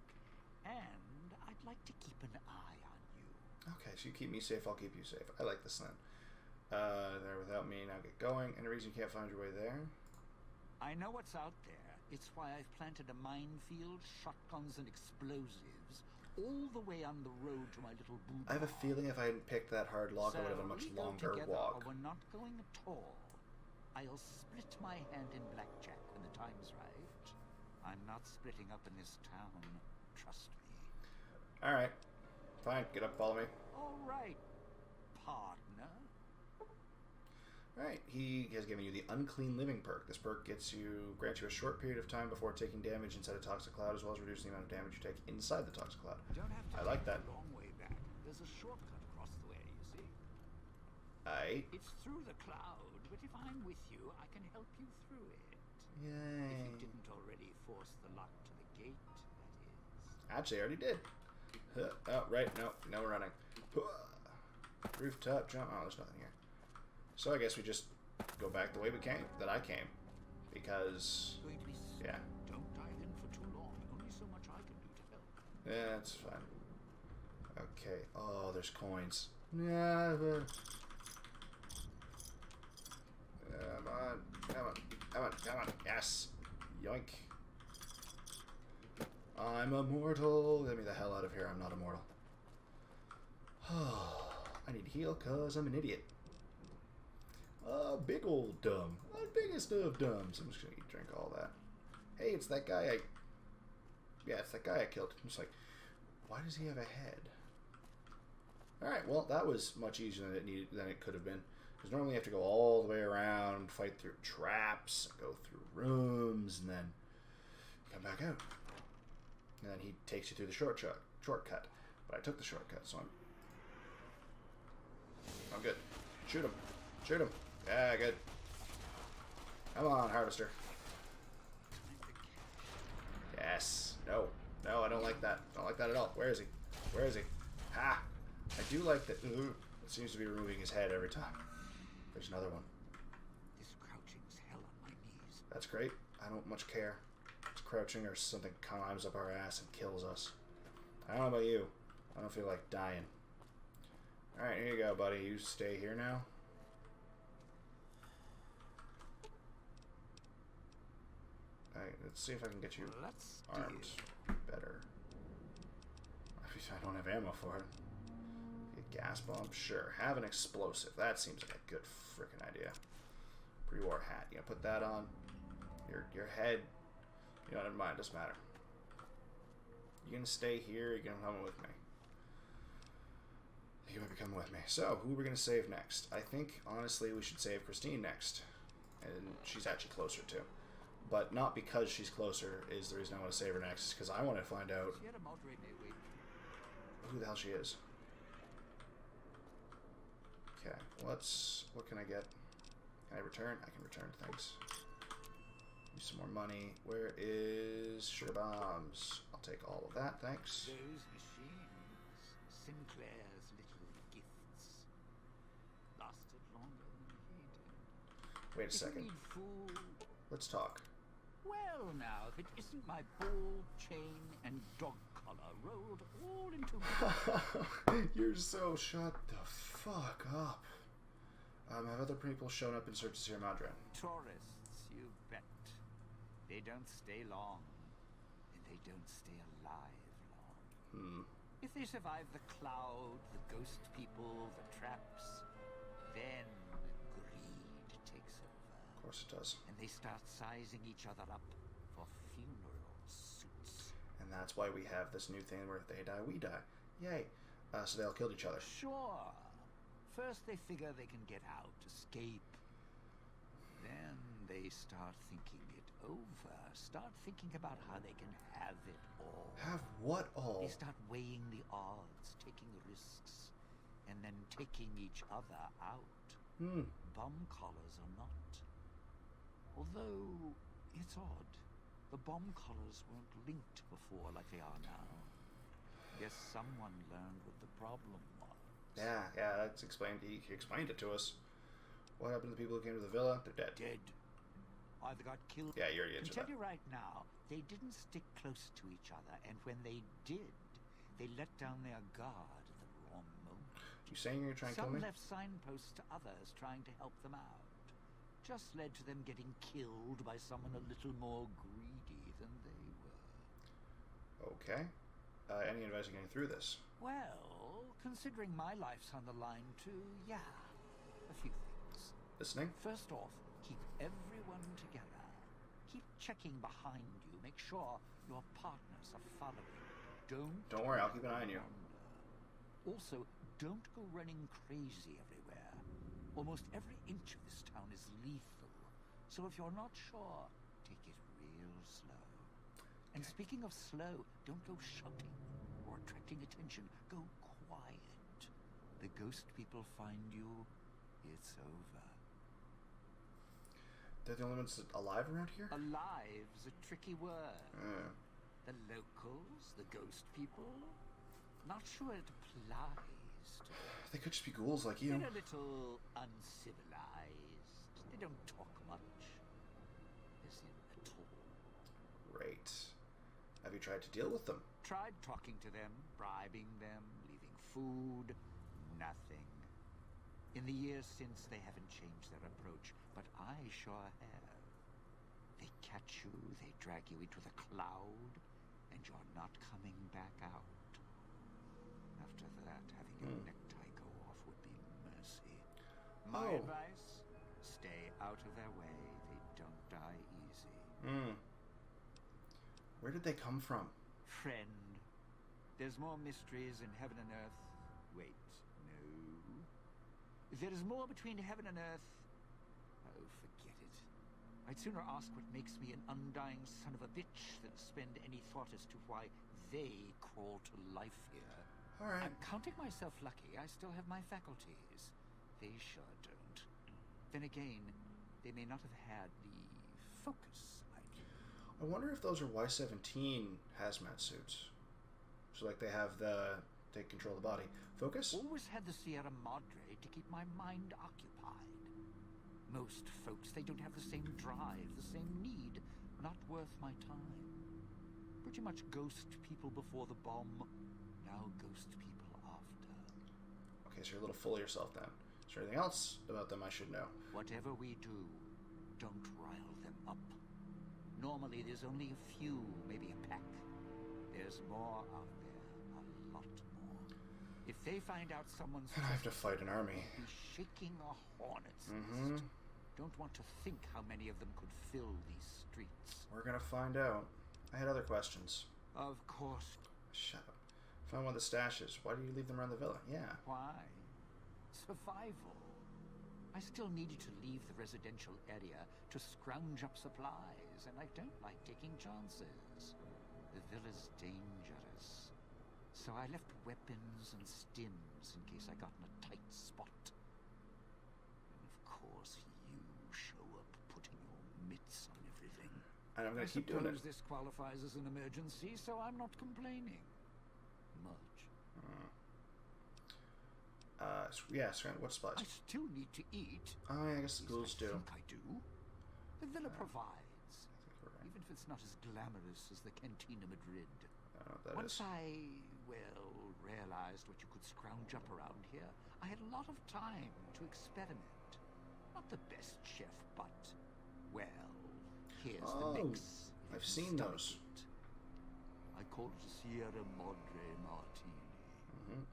And I'd like to keep an eye on you. Okay, so you keep me safe, I'll keep you safe. I like this then. There without me, now get going. Any reason you can't find your way there? I know what's out there. It's why I've planted a minefield, shotguns, and explosives all the way on the road to my little booth. I have a feeling if I hadn't picked that hard lock, I would have a much longer walk. Or we're not going at all. I'll split my hand in blackjack when the time's right. I'm not splitting up in this town. Trust me. Alright. Fine, get up, follow me. All right, partner. Alright, he has given you the Unclean Living perk. This perk grants you a short period of time before taking damage inside a toxic cloud, as well as reducing the amount of damage you take inside the toxic cloud. Don't have to I like that. a long way back. There's a shortcut across the way, you see? It's through the cloud, but if I'm with you, I can help you through it. Yay. If you didn't already force the lock to the gate, that is. Actually, I already did. Oh, right. No, now we're running. Rooftop jump. Oh, there's nothing here. So I guess we just go back the way we came, that I came. Because, yeah. Don't dive in for too long. Only so much I can do to help. Yeah, that's fine. Okay. Oh, there's coins. Yeah. Come on. Come on. Come on. Come on. Yes. Yoink. I'm immortal. Get me the hell out of here. I'm not immortal. I need to heal because I'm an idiot. Big old dumb. Biggest of dumbs. I'm just going to drink all that. Hey, it's that guy Yeah, it's that guy I killed. I'm just like, why does he have a head? Alright, well, that was much easier than it could have been. Because normally you have to go all the way around, fight through traps, go through rooms, and then come back out. And then he takes you through the shortcut. But I took the shortcut, so I'm good. Shoot him. Shoot him. Yeah, good. Come on, Harvester. Yes. No. No, I don't like that. I don't like that at all. Where is he? Where is he? Ha! I do like that. It seems to be removing his head every time. There's another one. This crouching's hell on my knees. That's great. I don't much care. It's crouching or something climbs up our ass and kills us. I don't know about you. I don't feel like dying. Alright, here you go, buddy. You stay here now. Alright, let's see if I can get you armed better. I don't have ammo for it. A gas bomb? Sure. Have an explosive. That seems like a good freaking idea. Pre-war hat. You gonna put that on? Your head. You know, never mind. Doesn't matter. You gonna stay here? You gonna come with me? You might be coming with me. So, who are we gonna save next? I think, honestly, we should save Christine next. And she's actually closer too. But not because she's closer is the reason I want to save her next. Because I want to find out who the hell she is. Okay, what can I get? Can I return? I can return things. Use some more money. Where is sugar bombs? I'll take all of that, thanks. Those machines, Sinclair's little gifts, lasted longer than he did. Wait a second. Let's talk. Well, now, if it isn't my ball, chain, and dog collar rolled all into one. You're so shut the fuck up. Have other people shown up in search of Sierra Madre? Tourists, you bet. They don't stay long, and they don't stay alive long. If they survive the cloud, the ghost people, the traps, then greed takes over. Of course it does. And they start sizing each other up for funeral suits. And that's why we have this new thing where if they die, we die. Yay. So they all killed each other. Sure. First they figure they can get out, escape. Then they start thinking it over. Start thinking about how they can have it all. Have what all? They start weighing the odds, taking risks, and then taking each other out. Bomb collars or not. Although, it's odd. The bomb collars weren't linked before like they are now. Guess someone learned what the problem was. Yeah, that's explained. He explained it to us. What happened to the people who came to the villa? They're dead. Dead. Either got killed. Yeah, you already answered that. I can tell you right now, they didn't stick close to each other, and when they did, they let down their guard at the wrong moment. You saying you're trying to kill me? Some left signposts to others trying to help them out. Just led to them getting killed by someone a little more greedy than they were. Okay. Any advice on getting through this? Well, considering my life's on the line too, yeah. A few things. Listening? First off, keep everyone together. Keep checking behind you. Make sure your partners are following. Don't worry, I'll keep an eye on you. Also, don't go running crazy everywhere. Almost every inch of this town is lethal. So if you're not sure, take it real slow. And speaking of slow, don't go shouting or attracting attention. Go quiet. The ghost people find you, it's over. They're the only ones alive around here? Alive's a tricky word. Yeah. The locals, the ghost people, not sure it applies to them. They could just be ghouls like you. They're a little uncivilized. They don't talk much. As in, at all. Right. Have you tried to deal with them? Tried talking to them, bribing them, leaving food. Nothing. In the years since, they haven't changed their approach, but I sure have. They catch you, they drag you into the cloud, and you're not coming back out. After that, having your necktie go off would be mercy. My advice, stay out of their way. They don't die easy. Where did they come from? Friend, there's more mysteries in heaven and earth. Wait, no. There is more between heaven and earth. Oh, forget it. I'd sooner ask what makes me an undying son of a bitch than spend any thought as to why they crawl to life here. All right. I'm counting myself lucky I still have my faculties. They sure don't. Then again, they may not have had the focus I do. I wonder if those are Y-17 hazmat suits. So like they control the body. Focus? Always had the Sierra Madre to keep my mind occupied. Most folks, they don't have the same drive, the same need. Not worth my time. Pretty much ghost people before the bomb, now ghost people after. Okay, so you're a little full of yourself then. Is there anything else about them I should know? Whatever we do, don't rile them up. Normally there's only a few, maybe a pack. There's more out there, a lot more. If they find out someone's... I have to fight an army. Be shaking a hornet's nest. Don't want to think how many of them could fill these streets. We're gonna find out. I had other questions. Of course. Shut up. Found one of the stashes. Why do you leave them around the villa? Yeah. Why? Survival. I still needed to leave the residential area to scrounge up supplies, and I don't like taking chances. The villa's dangerous. So I left weapons and stims in case I got in a tight spot. And of course, you show up putting your mitts on everything. And I'm gonna keep doing it. I suppose this qualifies as an emergency, so I'm not complaining. Much. Yeah, what supplies? I still need to eat. Oh, yeah, I guess the ghouls I do. think I do. The villa provides. Even if it's not as glamorous as the Cantina Madrid. Once I, realized what you could scrounge up around here, I had a lot of time to experiment. Not the best chef, but, here's the mix. I've seen those. I call it a Sierra Madre Martini.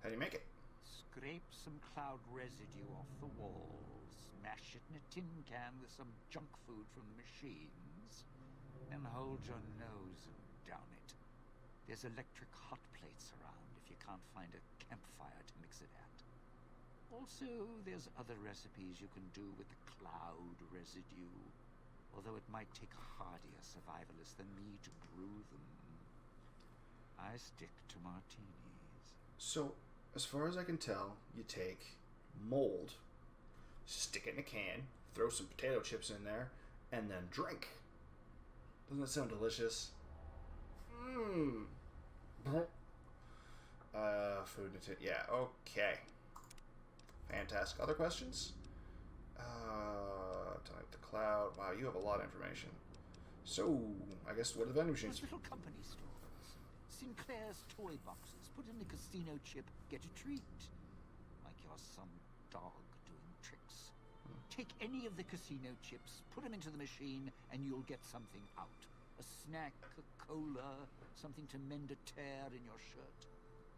How do you make it? Scrape some cloud residue off the walls, mash it in a tin can with some junk food from the machines, then hold your nose and down it. There's electric hot plates around if you can't find a campfire to mix it at. Also, there's other recipes you can do with the cloud residue. Although it might take a hardier survivalist than me to brew them. I stick to martinis. So, as far as I can tell, you take mold, stick it in a can, throw some potato chips in there, and then drink. Doesn't that sound delicious? Mmm. Food and yeah, okay. Fantastic. Other questions? Type the cloud. Wow, you have a lot of information. So, I guess what are the vending machines? Little company stores. Sinclair's toy boxes. Put in the casino chip, get a treat. Like you're some dog doing tricks. Take any of the casino chips, put them into the machine, and you'll get something out. A snack, a cola, something to mend a tear in your shirt.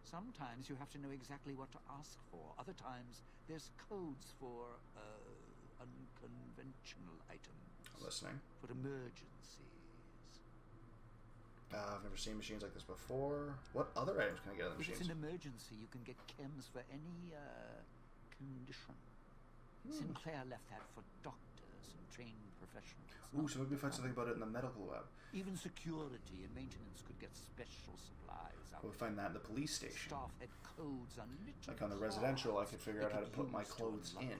Sometimes you have to know exactly what to ask for. Other times, there's codes for, unconventional items. I'm listening. For emergencies. I've never seen machines like this before. What other items can I get on the machines? If it's an emergency, you can get chems for any, condition. Sinclair left that for doctors and trained professionals. Ooh, so maybe find something about it in the medical lab. Even security and maintenance could get special supplies out. We'll find that in the police station. Staff had codes on little like on the residential, I could figure out how to put my clothes in.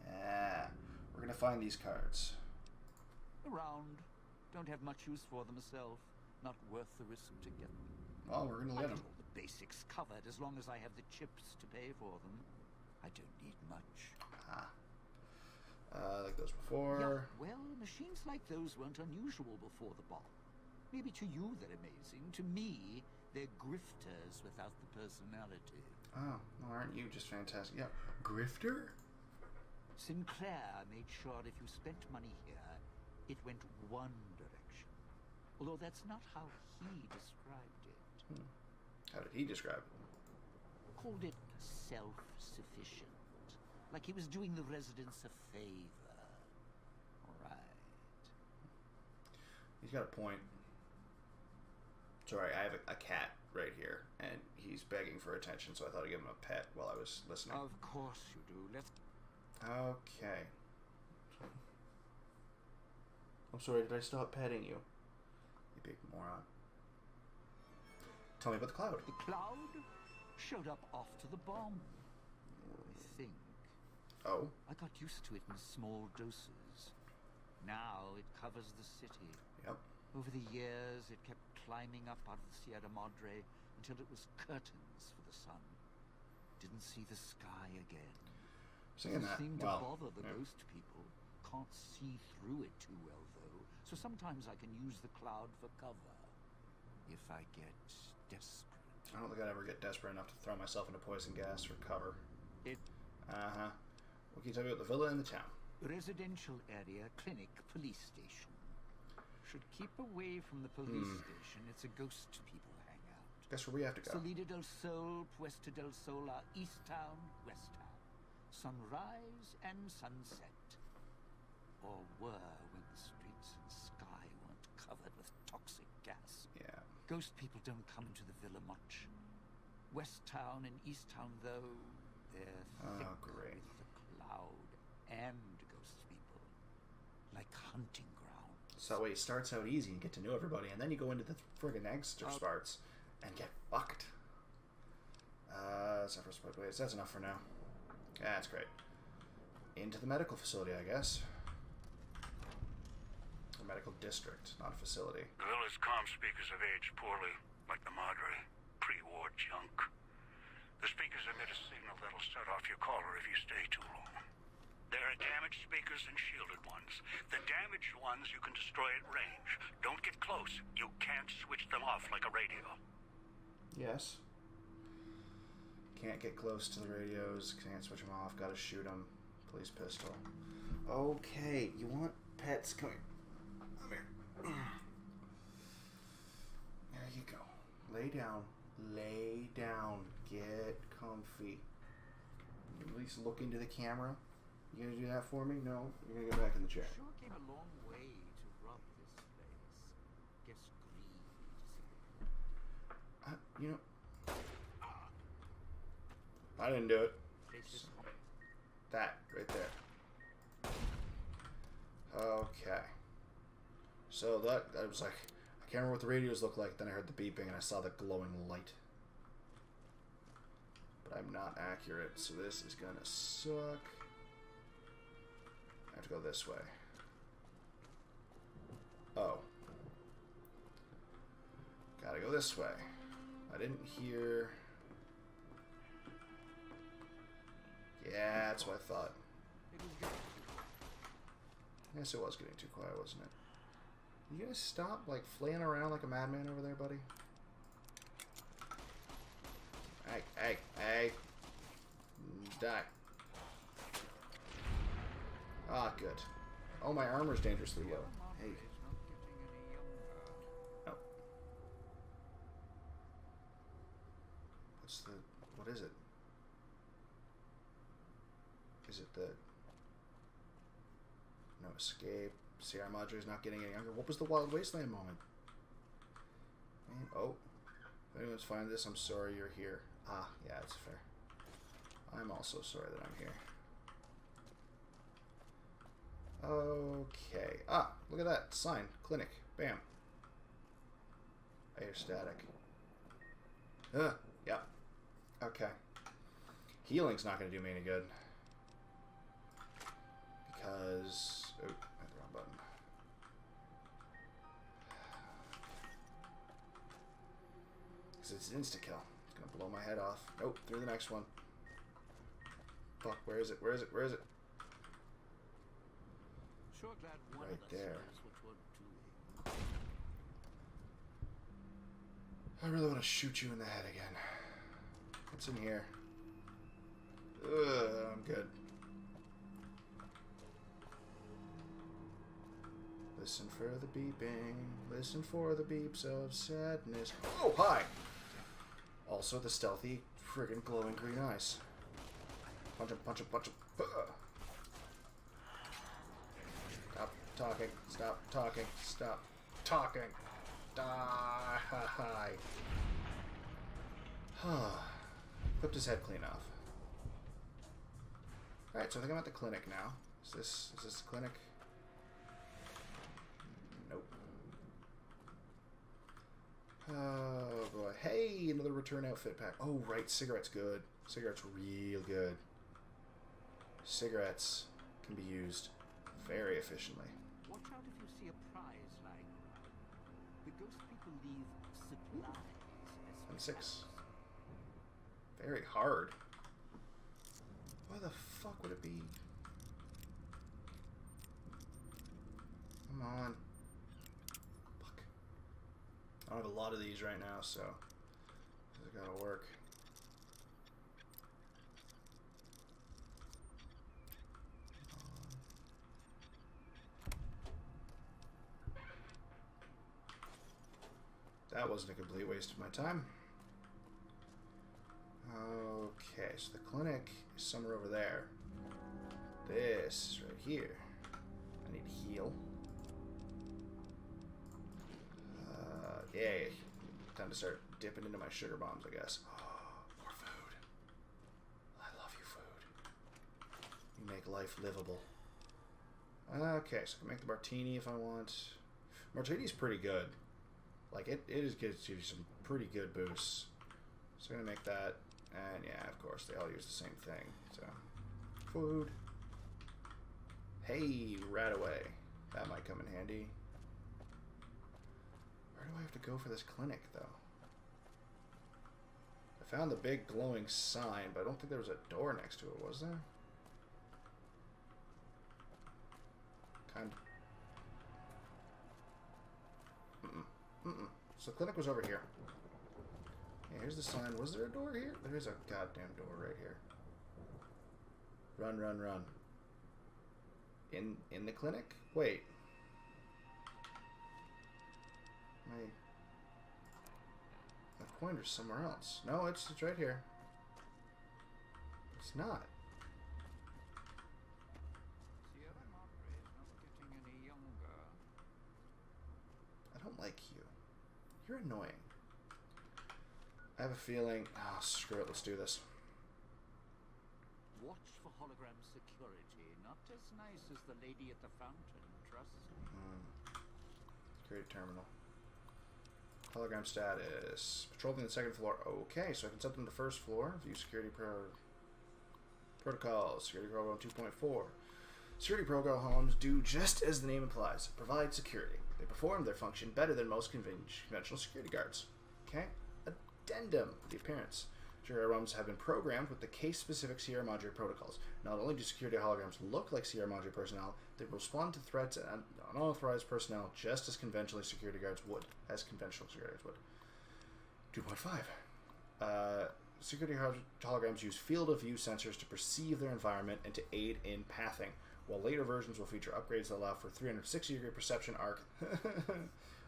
Yeah. We're gonna find these cards. Around. Don't have much use for them myself. Not worth the risk to get them. Well, we're gonna get them. All the basics covered as long as I have the chips to pay for them. I don't need much. Like those before. Yeah, well, machines like those weren't unusual before the bomb. Maybe to you they're amazing. To me, they're grifters without the personality. Oh, well, aren't you just fantastic? Yeah. Grifter? Sinclair made sure if you spent money here, it went one direction. Although that's not how he described it. How did he describe it? Called it self-sufficient. Like he was doing the residents a favor. Right. He's got a point. Sorry, I have a cat right here, and he's begging for attention, so I thought I'd give him a pet while I was listening. Of course you do. Let's... Okay. I'm sorry, did I stop petting you? You big moron. Tell me about the cloud. The cloud showed up after the bomb, I think. Oh? I got used to it in small doses. Now it covers the city. Yep. Over the years, it kept climbing up out of the Sierra Madre until it was curtains for the sun. Didn't see the sky again. Saying that, seemed to well, bother the ghost people. Can't see through it too well, though. So sometimes I can use the cloud for cover. If I get desperate. I don't think I'd ever get desperate enough to throw myself into poison gas for cover. Uh-huh. What can you tell me about the villa in the town? Residential area, clinic, police station. Should keep away from the police station. It's a ghost people hang out. Guess where we have to go? Salida del Sol, Puesta del Sol are East Town, West Town. Sunrise and sunset. Or were when the streets and sky weren't covered with toxic gas. Yeah. Ghost people don't come into the villa much. West Town and East Town, though, they're thick great. with the cloud and ghost people. Like hunting grounds. So that way it starts out easy and get to know everybody, and then you go into the friggin' extra parts and get fucked. That's enough for now. Yeah, that's great. Into the medical facility, I guess. A medical district, not a facility. The villa's comm speakers have aged poorly, like the Madre. Pre-war junk. The speakers emit a signal that'll set off your caller if you stay too long. There are damaged speakers and shielded ones. The damaged ones you can destroy at range. Don't get close. You can't switch them off like a radio. Yes. Can't get close to the radios. Can't switch them off. Gotta shoot them. Police pistol. Okay, you want pets? Come here. Come here. There you go. Lay down. Lay down. Get comfy. At least look into the camera. You gonna do that for me? No? You're gonna go back in the chair. Sure came a long way to rob this place. Guess greed. You know... I didn't do it. They places. That, right there. Okay. So that, I was like, I can't remember what the radios look like. Then I heard the beeping and I saw the glowing light. But I'm not accurate, so this is gonna suck. I have to go this way. Oh. Gotta go this way. I didn't hear... Yeah, that's what I thought. Yes, it was getting too quiet, wasn't it? You gonna stop, like, flaying around like a madman over there, buddy? Hey, hey, hey. Die. Ah, good. Oh, my armor's dangerously low. Hey. Oh. What's the... What is it? Is it the... No escape. Sierra Madre is not getting any younger. What was the Wild Wasteland moment? And, oh. If anyone's finding this, I'm sorry you're here. Ah, yeah, that's fair. I'm also sorry that I'm here. Okay. Ah, look at that. Sign. Clinic. Bam. I hear static. Yeah. Okay. Healing's not going to do me any good. Because... Oh, I hit the wrong button. Because it's insta-kill. It's going to blow my head off. Nope, through the next one. Fuck, where is it? Where is it? Where is it? Sure glad one Right of us there. knows which one to leave. I really want to shoot you in the head again. What's in here? Ugh, I'm good. Listen for the beeping. Listen for the beeps of sadness. Oh, hi! Also the stealthy, friggin' glowing green eyes. Punch him, punch him, punch him. Stop talking. Stop talking. Stop talking. Die. Clipped his head clean off. Alright, so I think I'm at the clinic now. Is this the clinic? Nope. Oh boy. Hey, another return outfit pack. Oh right, cigarettes good. Cigarettes real good. Cigarettes can be used very efficiently. Watch out if you see a prize lying around. The ghost people leave supplies. And 6. Very hard. Why the fuck would it be? Come on. Fuck. I don't have a lot of these right now, so it gotta work. That wasn't a complete waste of my time. Okay, so the clinic is somewhere over there. This is right here. I need to heal. Yeah. Time to start dipping into my sugar bombs, I guess. More food. I love you, food. You make life livable. Okay, so I can make the martini if I want. Martini's pretty good. Like, it gives you some pretty good boosts. So I'm going to make that. And yeah, of course, they all use the same thing. So, food. Hey, Radaway. That might come in handy. Where do I have to go for this clinic, though? I found the big glowing sign, but I don't think there was a door next to it, was there? Kind of. So the clinic was over here. Yeah, here's the sign. Was there a door here? There is a goddamn door right here. Run, run, run. In the clinic? Wait. My pointer's somewhere else. No, it's right here. It's not. Sierra Madre is not getting any younger. I don't like you. You're annoying. I have a feeling... Ah, screw it. Let's do this. Watch for hologram security. Not as nice as the lady at the fountain, trust me. Security terminal. Hologram status. Patrolling the second floor. Okay, so I can set them to the first floor. View security protocols. Security protocol 2.4. Security protocols do just as the name implies. Provide security. They perform their function better than most conventional security guards. Okay? Addendum. The appearance. Security holograms have been programmed with the case-specific Sierra Madre protocols. Not only do security holograms look like Sierra Madre personnel, they respond to threats and unauthorized personnel just as conventional security guards would. 2.5. Security holograms use field of view sensors to perceive their environment and to aid in pathing, while later versions will feature upgrades that allow for 360-degree perception arc.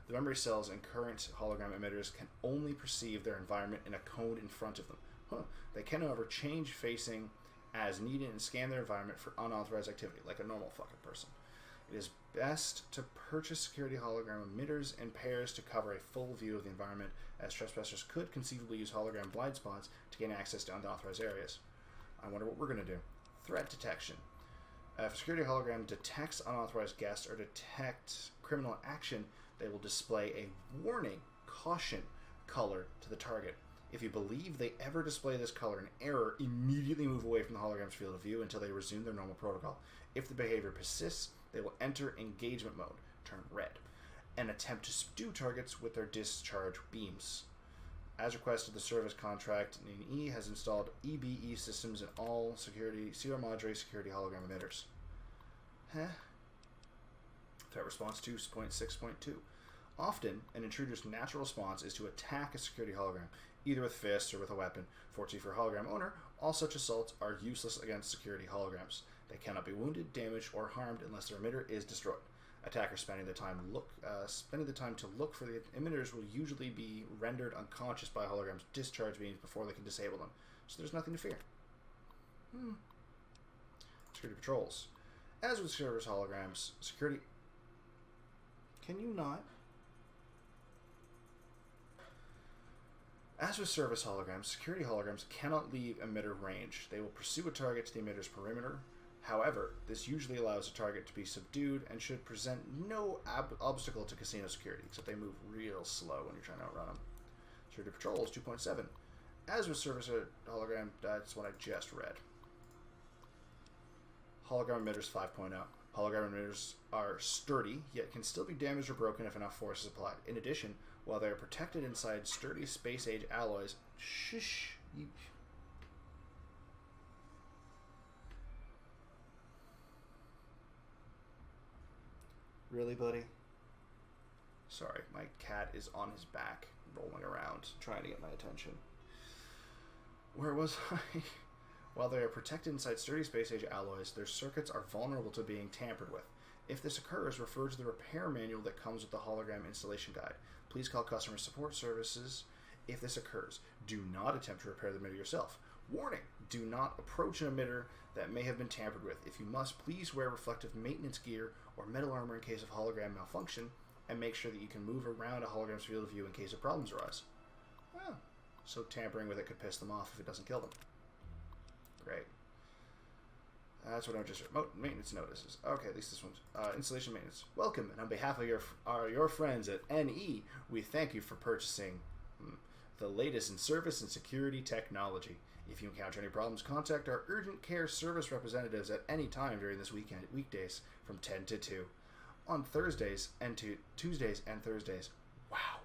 The memory cells in current hologram emitters can only perceive their environment in a cone in front of them. They can, however, change facing as needed and scan their environment for unauthorized activity, like a normal fucking person. It is best to purchase security hologram emitters in pairs to cover a full view of the environment, as trespassers could conceivably use hologram blind spots to gain access to unauthorized areas. I wonder what we're going to do. Threat detection. If a security hologram detects unauthorized guests or detects criminal action, they will display a warning, caution color to the target. If you believe they ever display this color in error, immediately move away from the hologram's field of view until they resume their normal protocol. If the behavior persists, they will enter engagement mode, turn red, and attempt to subdue targets with their discharge beams. As requested, the service contract E has installed EBE systems in all Sierra Madre security hologram emitters. Threat response 2.6.2. Often, an intruder's natural response is to attack a security hologram, either with fists or with a weapon. Fortunately for hologram owner, all such assaults are useless against security holograms. They cannot be wounded, damaged, or harmed unless their emitter is destroyed. Attackers spending the time to look for the emitters will usually be rendered unconscious by holograms' discharge beams before they can disable them. So there's nothing to fear. Security patrols. As with service holograms, security... Can you not? As with service holograms, security holograms cannot leave emitter range. They will pursue a target to the emitter's perimeter. However, this usually allows a target to be subdued and should present no obstacle to casino security, except they move real slow when you're trying to outrun them. Security patrols 2.7. As with service hologram, that's what I just read. Hologram emitters 5.0. Hologram emitters are sturdy, yet can still be damaged or broken if enough force is applied. In addition, while they are protected inside sturdy space-age alloys... Shush! Really, buddy? Sorry, my cat is on his back, rolling around, trying to get my attention. Where was I? While they are protected inside sturdy space-age alloys, their circuits are vulnerable to being tampered with. If this occurs, refer to the repair manual that comes with the hologram installation guide. Please call customer support services if this occurs. Do not attempt to repair the emitter yourself. Warning! Do not approach an emitter that may have been tampered with. If you must, please wear reflective maintenance gear or metal armor in case of hologram malfunction, and make sure that you can move around a hologram's field of view in case of problems arise. Oh, so tampering with it could piss them off if it doesn't kill them. Great. That's what I just remote maintenance notices. Okay, at least this one's installation maintenance. Welcome, and on behalf of your friends at NE, we thank you for purchasing the latest in service and security technology. If you encounter any problems, contact our urgent care service representatives at any time during this weekdays from 10 to 2. On Thursdays and Tuesdays and Thursdays. Wow.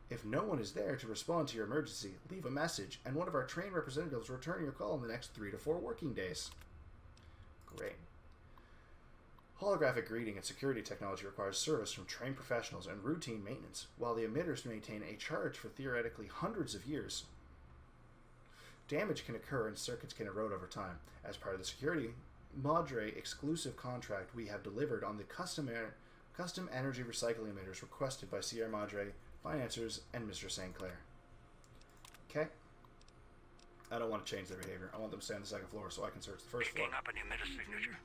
If no one is there to respond to your emergency, leave a message, and one of our trained representatives will return your call in the next 3 to 4 working days. Great. Holographic greeting and security technology requires service from trained professionals and routine maintenance, while the emitters maintain a charge for theoretically hundreds of years. Damage can occur and circuits can erode over time. As part of the Security Madre exclusive contract, we have delivered on the custom energy recycling emitters requested by Sierra Madre financiers and Mr. St. Clair. Okay. I don't want to change their behavior. I want them to stay on the second floor so I can search the first floor. Picking up an emitter signature.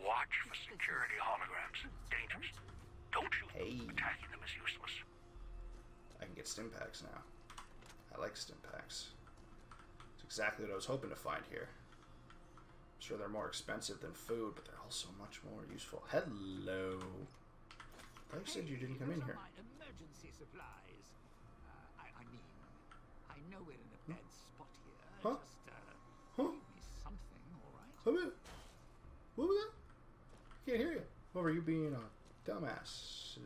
Watch for security holograms. Dangerous. Don't shoot. Hey. Attacking them is useless. I can get stim packs now. I like stim packs. It's exactly what I was hoping to find here. Sure, they're more expensive than food, but they're also much more useful. Hello. I said you didn't come in here. My emergency supplies. I mean, I know we're in a bad spot here. Huh? Just, Huh? give me something, all right? What was that? Can't hear you. What were you being a dumbass?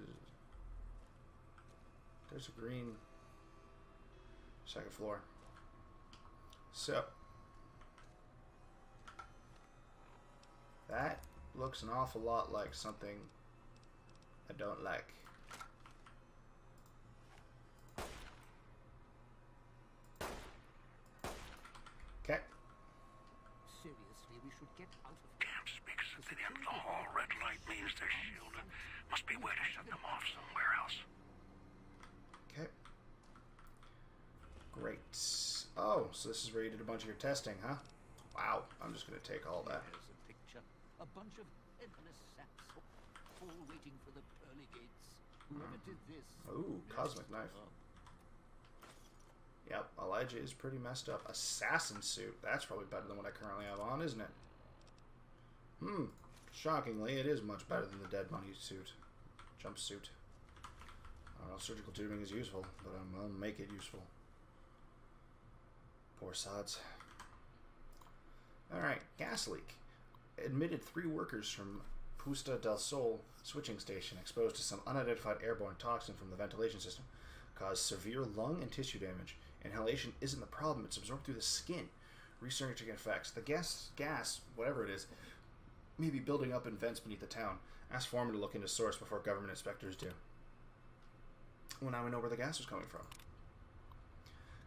There's a green second floor. So that looks an awful lot like something I don't like. Okay. Seriously, we should get out of Camp speakers at the end of the hall. Red light means they're shielded. Must be a way to shut them off somewhere else. Okay. Great. Oh, so this is where you did a bunch of your testing, huh? Wow. I'm just going to take all that. Here's a picture. A bunch of headless saps, all waiting for the pearly gates. Whoever did this. Ooh, cosmic knife. Up. Yep, Elijah is pretty messed up. Assassin suit. That's probably better than what I currently have on, isn't it? Shockingly, it is much better than the Dead Money suit. Jumpsuit. I don't know, surgical tubing is useful, but I'll make it useful. Poor sods. Alright, gas leak. Admitted 3 workers from Puesta del Sol switching station exposed to some unidentified airborne toxin from the ventilation system. Caused severe lung and tissue damage. Inhalation isn't the problem, it's absorbed through the skin. Researching effects. The gas, whatever it is, may be building up in vents beneath the town. Ask foreman to look into source before government inspectors do. Well, now we know where the gas is coming from.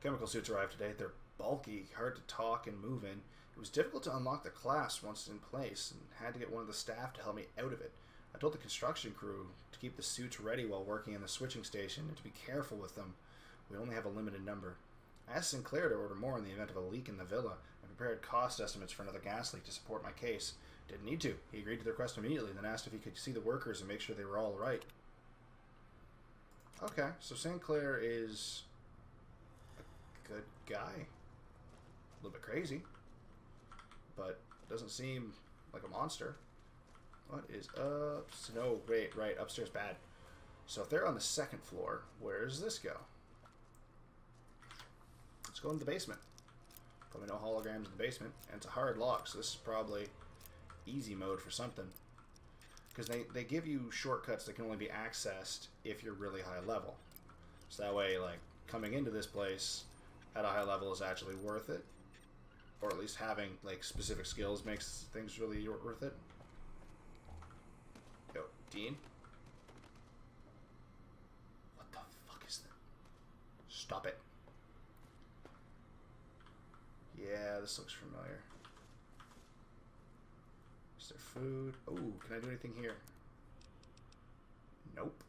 Chemical suits arrived today. They're bulky, hard to talk and move in. It was difficult to unlock the class once in place, and had to get one of the staff to help me out of it. I told the construction crew to keep the suits ready while working in the switching station and to be careful with them. We only have a limited number. I asked Sinclair to order more in the event of a leak in the villa, and prepared cost estimates for another gas leak to support my case. Didn't need to. He agreed to the request immediately, then asked if he could see the workers and make sure they were all right. Okay, so Sinclair is a good guy. A little bit crazy, but doesn't seem like a monster. What is up? No, wait, right, upstairs bad. So if they're on the second floor, where does this go? Let's go into the basement. Probably no holograms in the basement, and it's a hard lock, so this is probably easy mode for something. Because they give you shortcuts that can only be accessed if you're really high level. So that way, like, coming into this place at a high level is actually worth it. Or at least having, like, specific skills makes things really worth it. Yo, Dean? What the fuck is that? Stop it. Yeah, this looks familiar. Is there food? Oh, can I do anything here? Nope.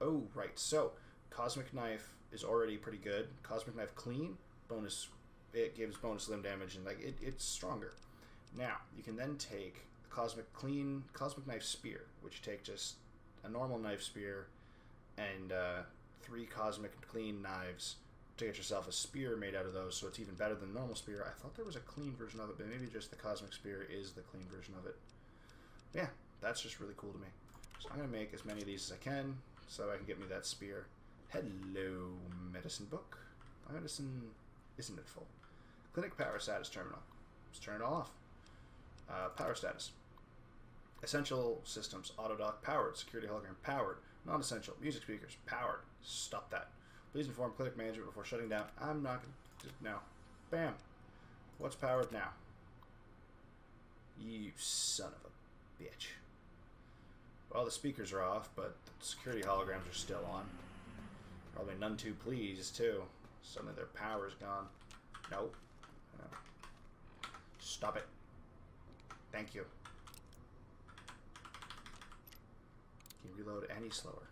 Oh, right. So, Cosmic Knife is already pretty good. Cosmic Knife Clean, bonus. It gives bonus limb damage, and like it's stronger. Now, you can then take the Cosmic Knife Spear, which take just a normal knife spear and 3 Cosmic Clean knives to get yourself a spear made out of those, so it's even better than the normal spear. I thought there was a clean version of it, but maybe just the Cosmic Spear is the clean version of it. Yeah, that's just really cool to me. So I'm going to make as many of these as I can so I can get me that spear. Hello, medicine book. My medicine isn't it full? Clinic power status terminal. Let's turn it all off. Power status. Essential systems. Autodoc powered. Security hologram powered. Non-essential. Music speakers powered. Stop that. Please inform clinic management before shutting down. I'm not going to... Now. Bam. What's powered now? You son of a bitch. Well, the speakers are off, but the security holograms are still on. Probably none too pleased, too. Suddenly their power's gone. Nope. No. Stop it. Thank you. Can you reload any slower?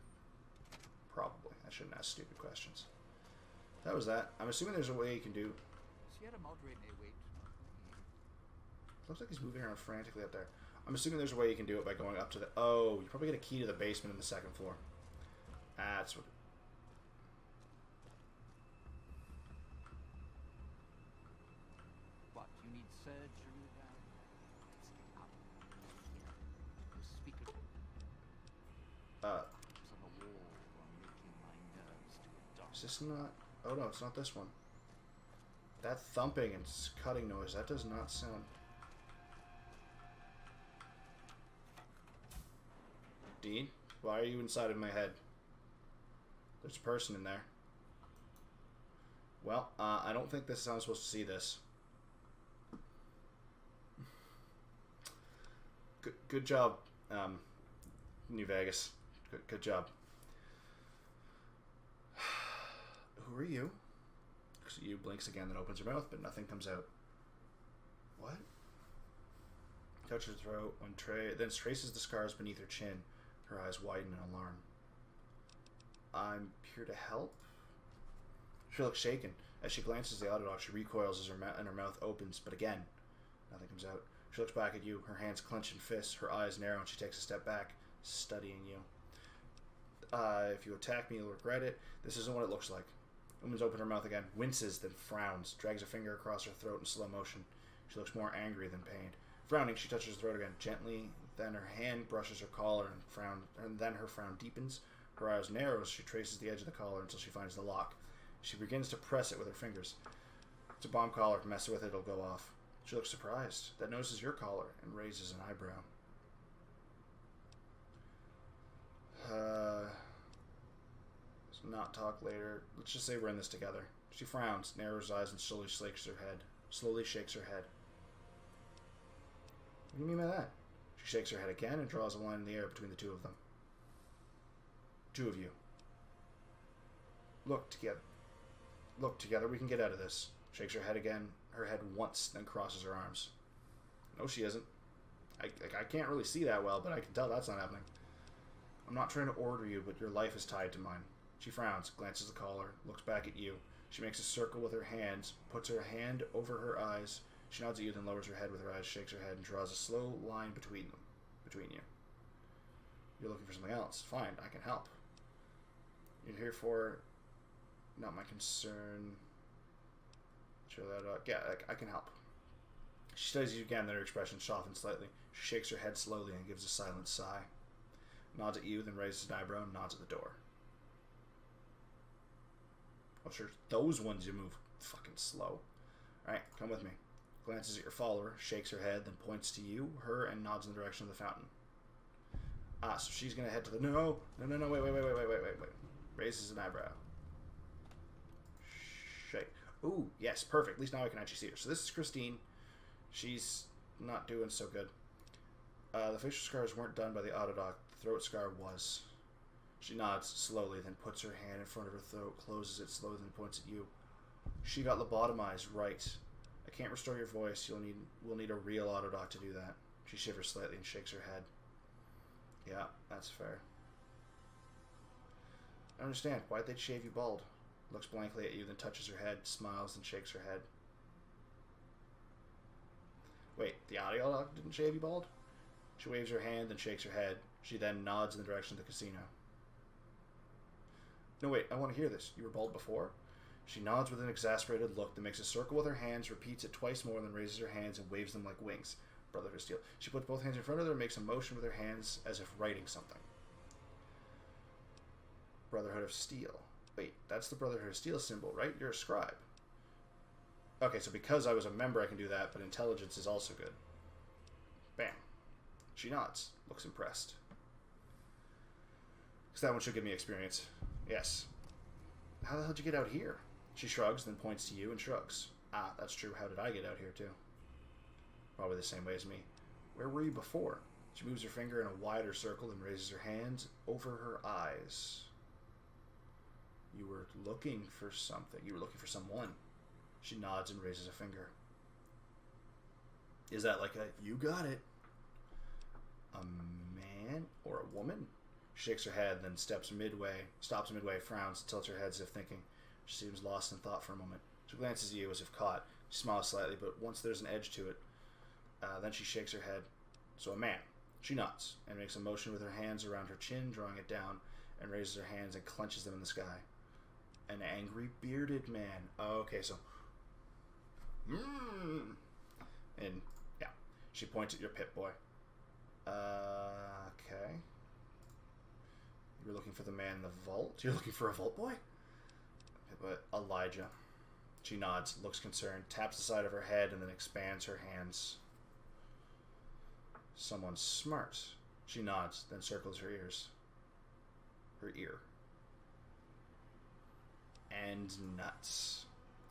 Probably. I shouldn't ask stupid questions. That was that. I'm assuming there's a way you can do... Sierra Madre may wait. Looks like he's moving around frantically up there. I'm assuming there's a way you can do it by going up to the... Oh, you probably get a key to the basement in the second floor. That's what... What, you need surgery, Dad? on the wall are making my nerves do a dog. Is this not... Oh no, it's not this one. That thumping and cutting noise, that does not sound... Dean, why are you inside of my head? There's a person in there. Well, I don't think this is how I'm supposed to see this. Good job, New Vegas. Good job. Who are you? You blinks again, then opens her mouth, but nothing comes out. What? Touches her throat, then traces the scars beneath her chin. Her eyes widen in alarm. I'm here to help? She looks shaken. As she glances at the Autodoc, she recoils and her mouth opens, but again, nothing comes out. She looks back at you, her hands clenched in fists, her eyes narrow, and she takes a step back, studying you. If you attack me, you'll regret it. This isn't what it looks like. Woman's opened her mouth again, winces, then frowns, drags a finger across her throat in slow motion. She looks more angry than pained. Frowning, she touches her throat again, gently, then her hand brushes her collar and then her frown deepens. Her eyes narrow as she traces the edge of the collar until she finds the lock. She begins to press it with her fingers. It's a bomb collar. Mess with it, it'll go off. She looks surprised. That notices your collar and raises an eyebrow. Let's not talk later. Let's just say we're in this together. She frowns, narrows her eyes, and slowly shakes her head. What do you mean by that? She shakes her head again and draws a line in the air between the two of them. Two of you. Look together, we can get out of this. Shakes her head again, her head once, then crosses her arms. No, she isn't. I can't really see that well, but I can tell that's not happening. I'm not trying to order you, but your life is tied to mine. She frowns, glances at the collar, looks back at you. She makes a circle with her hands, puts her hand over her eyes. She nods at you, then lowers her head with her eyes, shakes her head, and draws a slow line between you. You're looking for something else. Fine, I can help. You're here for... Not my concern. Yeah, I can help. She studies you again, then her expression softens slightly. She shakes her head slowly and gives a silent sigh. Nods at you, then raises an eyebrow and nods at the door. Oh, sure, those ones you move fucking slow. Alright, come with me. Glances at your follower, shakes her head, then points to you, her, and nods in the direction of the fountain. So she's gonna head to the... No, wait. Raises an eyebrow. Shake. Ooh, yes, perfect. At least now I can actually see her. So this is Christine. She's not doing so good. The facial scars weren't done by the Autodoc. The throat scar was. She nods slowly, then puts her hand in front of her throat, closes it slowly, then points at you. She got lobotomized, right. I can't restore your voice. We'll need a real Autodoc to do that. She shivers slightly and shakes her head. Yeah, that's fair. I don't understand. Why'd they shave you bald? Looks blankly at you, then touches her head, smiles, and shakes her head. Wait, the Autodoc didn't shave you bald? She waves her hand, then shakes her head. She then nods in the direction of the casino. No, wait, I want to hear this. You were bald before? She nods with an exasperated look, then makes a circle with her hands, repeats it twice more, then raises her hands and waves them like wings. Brotherhood of Steel. She puts both hands in front of her and makes a motion with her hands as if writing something. Brotherhood of Steel. Wait, that's the Brotherhood of Steel symbol, right? You're a scribe. Okay, so because I was a member I can do that, but intelligence is also good. Bam. She nods, looks impressed. Because that one should give me experience. Yes. How the hell did you get out here? She shrugs, then points to you and shrugs. Ah, that's true. How did I get out here, too? Probably the same way as me. Where were you before? She moves her finger in a wider circle and raises her hands over her eyes. You were looking for something. You were looking for someone. She nods and raises a finger. Is that like a, you got it? A man or a woman? She shakes her head, then stops midway, frowns, tilts her head as if thinking. She seems lost in thought for a moment. She glances at you as if caught. She smiles slightly, but once there's an edge to it, then she shakes her head. So a man. She nods and makes a motion with her hands around her chin, drawing it down, and raises her hands and clenches them in the sky. An angry, bearded man. Oh, okay, so... And, yeah. She points at your Pip-Boy. Okay. You're looking for the man in the vault? You're looking for a vault boy? But Elijah. She nods, looks concerned, taps the side of her head, and then expands her hands. Someone smart. She nods, then circles her ears. Her ear. And nuts.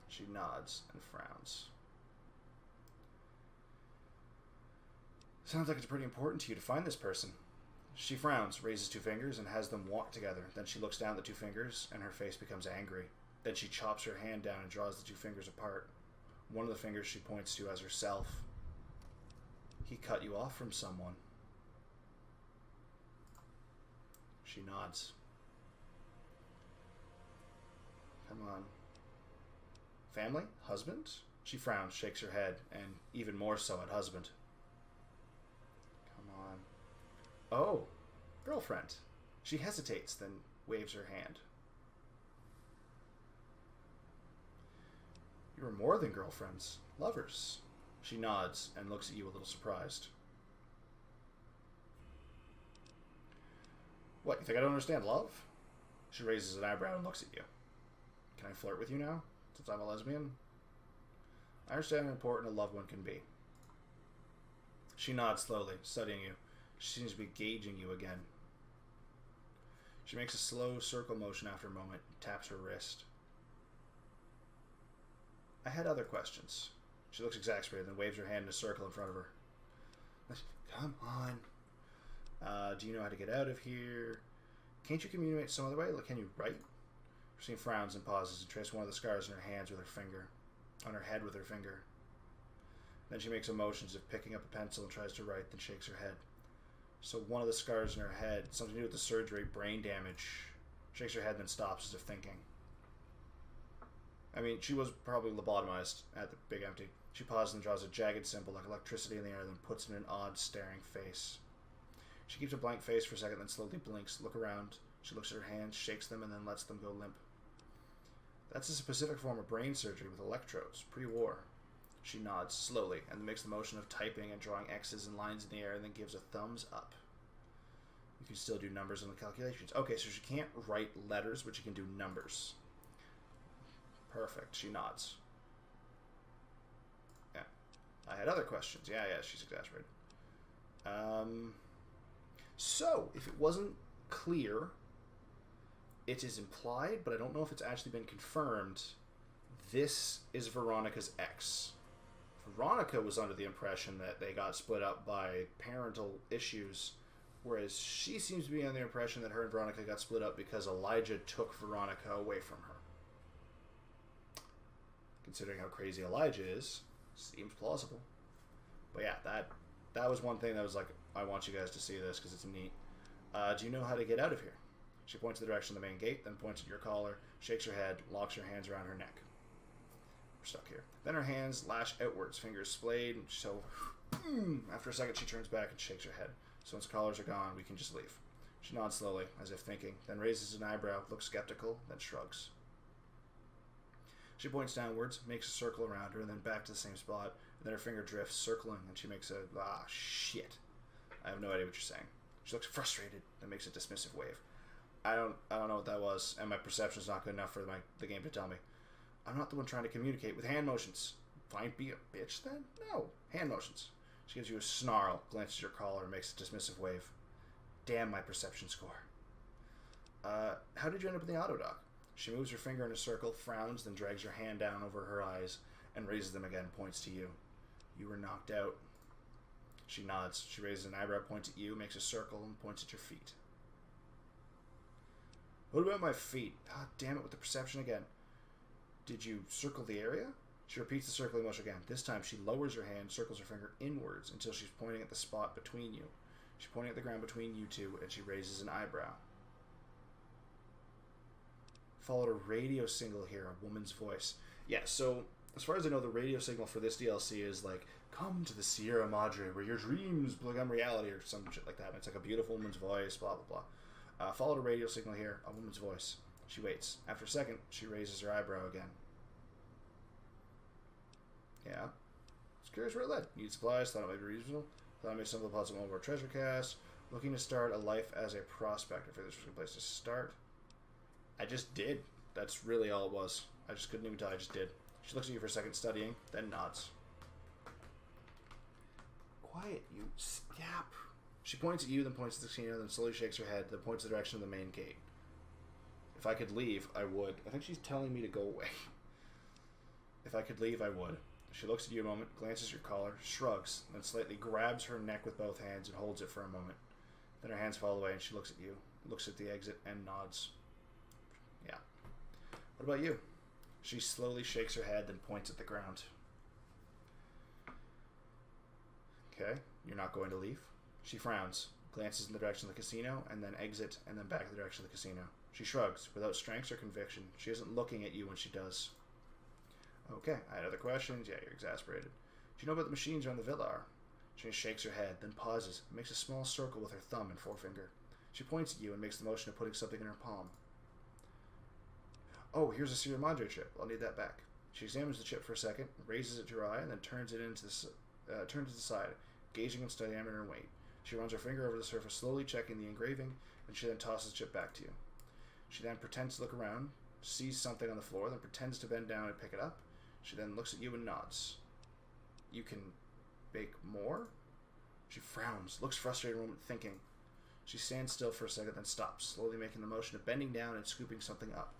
She nods and frowns. Sounds like it's pretty important to you to find this person. She frowns, raises two fingers, and has them walk together. Then she looks down at the two fingers, and her face becomes angry. Then she chops her hand down and draws the two fingers apart. One of the fingers she points to as herself. He cut you off from someone. She nods. Come on. Family? Husband? She frowns, shakes her head, and even more so at husband. Come on. Oh, girlfriend. She hesitates, then waves her hand. You are more than girlfriends. Lovers. She nods and looks at you a little surprised. What, you think I don't understand love? She raises an eyebrow and looks at you. Can I flirt with you now, since I'm a lesbian? I understand how important a loved one can be. She nods slowly, studying you. She seems to be gauging you again. She makes a slow circle motion after a moment and taps her wrist. I had other questions. She looks exasperated, then waves her hand in a circle in front of her. Come on. Do you know how to get out of here? Can't you communicate some other way? Like, can you write? Christine frowns and pauses and traces one of the scars on her hands with her finger. On her head with her finger. Then she makes a motion as if picking up a pencil and tries to write, then shakes her head. So one of the scars in her head, something to do with the surgery, brain damage. Shakes her head, then stops as if thinking. I mean, she was probably lobotomized at the Big Empty. She pauses and draws a jagged symbol like electricity in the air, then puts it in an odd, staring face. She keeps a blank face for a second, then slowly blinks, look around. She looks at her hands, shakes them, and then lets them go limp. That's a specific form of brain surgery with electrodes, pre-war. She nods slowly, and then makes the motion of typing and drawing X's and lines in the air, and then gives a thumbs up. You can still do numbers on the calculations. Okay, so she can't write letters, but she can do numbers. Perfect. She nods. Yeah. I had other questions. Yeah, she's exasperated. So, if it wasn't clear, it is implied, but I don't know if it's actually been confirmed. This is Veronica's ex. Veronica was under the impression that they got split up by parental issues, whereas she seems to be under the impression that her and Veronica got split up because Elijah took Veronica away from her. Considering how crazy Elijah is, seems plausible. But yeah, that was one thing that was like, I want you guys to see this because it's neat. Do you know how to get out of here? She points in the direction of the main gate, then points at your collar, shakes her head, locks her hands around her neck. We're stuck here. Then her hands lash outwards, fingers splayed, so after a second she turns back and shakes her head. So once the collars are gone, we can just leave. She nods slowly, as if thinking, then raises an eyebrow, looks skeptical, then shrugs. She points downwards, makes a circle around her, and then back to the same spot, and then her finger drifts, circling, and she makes a, shit. I have no idea what you're saying. She looks frustrated, then makes a dismissive wave. I don't know what that was, and my perception's not good enough for the game to tell me. I'm not the one trying to communicate with hand motions. Fine, be a bitch then? No, hand motions. She gives you a snarl, glances at your collar, and makes a dismissive wave. Damn my perception score. How did you end up in the auto dock? She moves her finger in a circle, frowns, then drags her hand down over her eyes, and raises them again, points to you. You were knocked out. She nods. She raises an eyebrow, points at you, makes a circle, and points at your feet. What about my feet? God damn it, with the perception again. Did you circle the area? She repeats the circling motion again. This time she lowers her hand, circles her finger inwards until she's pointing at the spot between you. She's pointing at the ground between you two, and she raises an eyebrow. Followed a radio signal here, a woman's voice. Yeah, so as far as I know, the radio signal for this DLC is like, come to the Sierra Madre where your dreams become reality, or some shit like that. And it's like a beautiful woman's voice, blah, blah, blah. Followed a radio signal here, a woman's voice. She waits. After a second, she raises her eyebrow again. Yeah. I was curious where it led. Need supplies, thought it might be reasonable. Thought I made some of the puzzle over a treasure cast. Looking to start a life as a prospector. For this was a place to start. I just did. That's really all it was. I just couldn't even tell. I just did. She looks at you for a second, studying, then nods. Quiet, you scap. She points at you, then points at the casino, then slowly shakes her head, then points in the direction of the main gate. If I could leave, I would. I think she's telling me to go away. If I could leave, I would. She looks at you a moment, glances at your collar, shrugs, then slightly grabs her neck with both hands and holds it for a moment. Then her hands fall away and she looks at you, looks at the exit, and nods. Yeah. What about you? She slowly shakes her head, then points at the ground. Okay, you're not going to leave? She frowns, glances in the direction of the casino, and then exit, and then back in the direction of the casino. She shrugs, without strength or conviction. She isn't looking at you when she does. Okay, I had other questions. Yeah, you're exasperated. Do you know about the machines around the villa are? She shakes her head, then pauses, and makes a small circle with her thumb and forefinger. She points at you and makes the motion of putting something in her palm. Oh, here's a Sierra Madre chip. I'll need that back. She examines the chip for a second, raises it to her eye, and then turns it to the side, gauging its diameter and weight. She runs her finger over the surface, slowly checking the engraving, and she then tosses the chip back to you. She then pretends to look around, sees something on the floor, then pretends to bend down and pick it up. She then looks at you and nods. You can bake more? She frowns, looks frustrated a moment, thinking. She stands still for a second, then stops, slowly making the motion of bending down and scooping something up.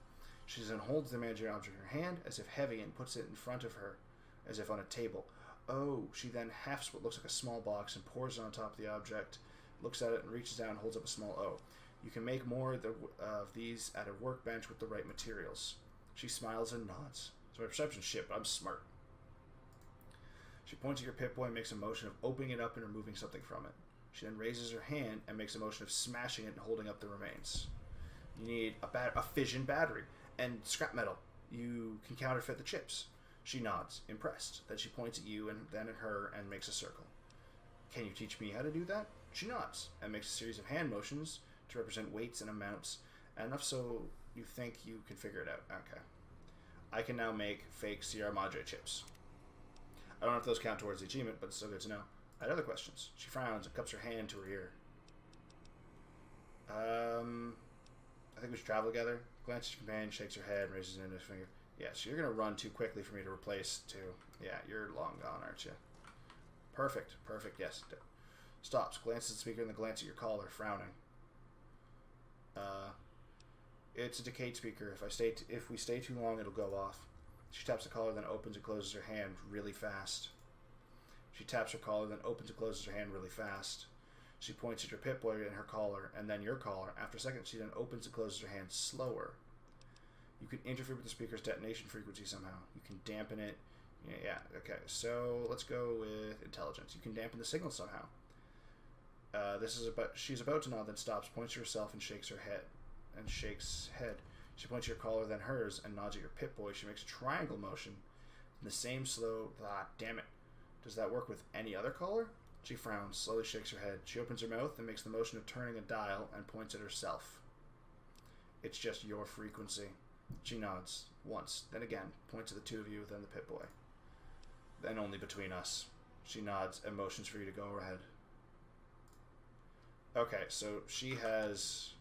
She then holds the imaginary object in her hand, as if heavy, and puts it in front of her, as if on a table. Oh, she then hefts what looks like a small box and pours it on top of the object, looks at it, and reaches down and holds up a small O. You can make more of these at a workbench with the right materials. She smiles and nods. So my perception's shit, but I'm smart. She points at your Pip-Boy and makes a motion of opening it up and removing something from it. She then raises her hand and makes a motion of smashing it and holding up the remains. You need a fission battery and scrap metal. You can counterfeit the chips. She nods, impressed. Then she points at you and then at her and makes a circle. Can you teach me how to do that? She nods and makes a series of hand motions to represent weights and amounts, enough so you think you can figure it out. Okay. I can now make fake Sierra Madre chips. I don't know if those count towards the achievement, but it's still good to know. I had other questions. She frowns and cups her hand to her ear. I think we should travel together. Glances at your companion, shakes her head, and raises an index finger. Yeah, so you're going to run too quickly for me to replace two. Yeah, you're long gone, aren't you? Perfect, yes. Stops, glances at the speaker, and then glances at your collar, frowning. It's a decayed speaker. If we stay too long, it'll go off. She taps the collar, then opens and closes her hand really fast. She taps her collar, then opens and closes her hand really fast. She points at your Pip-Boy and her collar, and then your collar. After a second, she then opens and closes her hand slower. You can interfere with the speaker's detonation frequency somehow. You can dampen it. Yeah, okay. So let's go with intelligence. You can dampen the signal somehow. She's about to nod, then stops, points to herself, and shakes her head. She points to your collar, then hers, and nods at your Pip-Boy. She makes a triangle motion in the same slow. Damn it. Does that work with any other collar? She frowns, slowly shakes her head. She opens her mouth and makes the motion of turning a dial and points at herself. It's just your frequency. She nods once, then again, points at the two of you, then the Pip-Boy. Then only between us. She nods and motions for you to go ahead. Okay, so she has...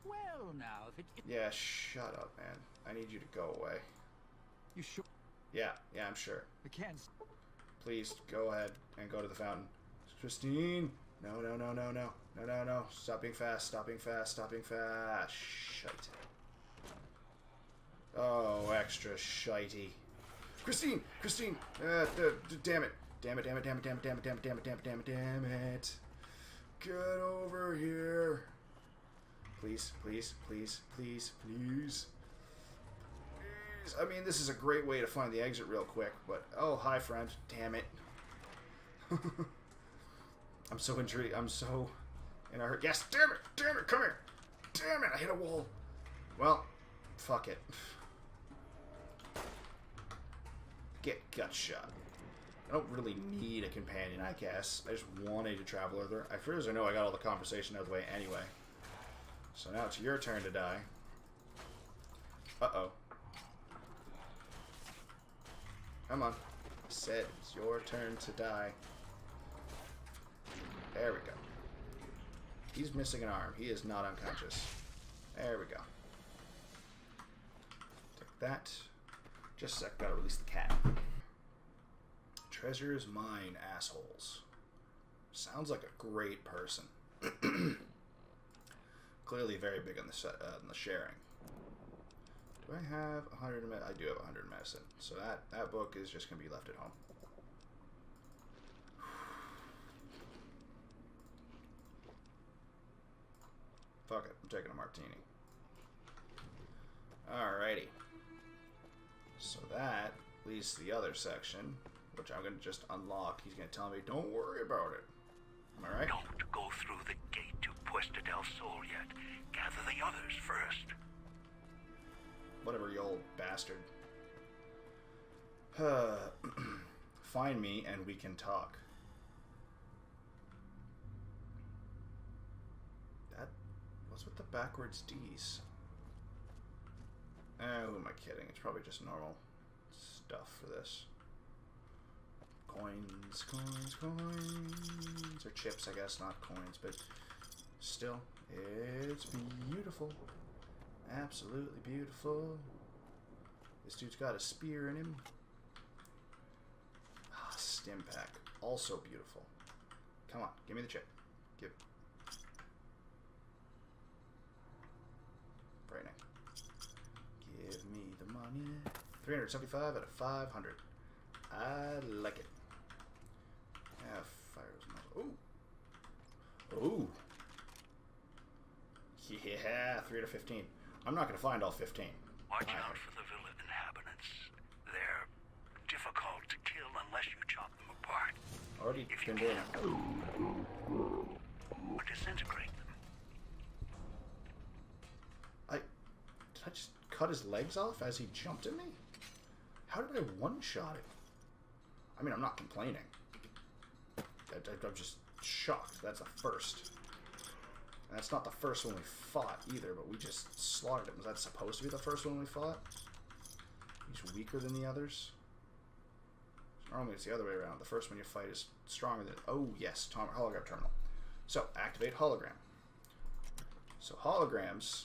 Well, now, if it... Yeah, shut up, man. I need you to go away. You sure? Yeah, I'm sure. I can't... Please, go ahead and go to the fountain. Christine! No. Stop being fast. Shite. Oh, extra shitey. Christine! Damn it. Get over here. Please. I mean, this is a great way to find the exit real quick, but... Oh, hi, friend. Damn it. I'm so intrigued. I'm so in a hurry. Yes, damn it, come here. Damn it, I hit a wall. Well, fuck it. Get gut shot. I don't really need a companion, I guess. I just wanted to travel with her. I feel as I know I got all the conversation out of the way anyway. So now it's your turn to die. Uh-oh. Come on. I said it's your turn to die. There we go. He's missing an arm. He is not unconscious. There we go. Take that. Just a sec, gotta release the cat. Treasure's mine, assholes. Sounds like a great person. Clearly very big on the sharing. Do I have 100 medicine? I do have 100 medicine. So that book is just going to be left at home. Fuck it. I'm taking a martini. Alrighty. So that leads to the other section, which I'm going to just unlock. He's going to tell me, don't worry about it. Am I right? Don't go through the gate to Puesta del Sol yet. Gather the others first. Whatever, you old bastard. Find me and we can talk. What's with the backwards D's? Who am I kidding? It's probably just normal stuff for this. Coins, coins, coins. Or chips, I guess, not coins, but still, it's beautiful. Absolutely beautiful. This dude's got a spear in him. Ah, stim pack. Also beautiful. Come on, give me the chip. Give. Frightening. Give me the money. 375 out of 500. I like it. Yeah, fires. Ooh. Ooh. Yeah, 3 to 15. I'm not going to find all 15. Watch out for the villa inhabitants. They're difficult to kill unless you chop them apart. Already if you been doing can, or disintegrate them. Did I just cut his legs off as he jumped at me? How did I one-shot him? I mean, I'm not complaining. I'm just shocked. That's the first. And that's not the first one we fought either, but we just slaughtered him. Was that supposed to be the first one we fought? He's weaker than the others? Normally it's the other way around. The first one you fight is stronger than... Oh, yes. Hologram terminal. So, activate hologram. So, holograms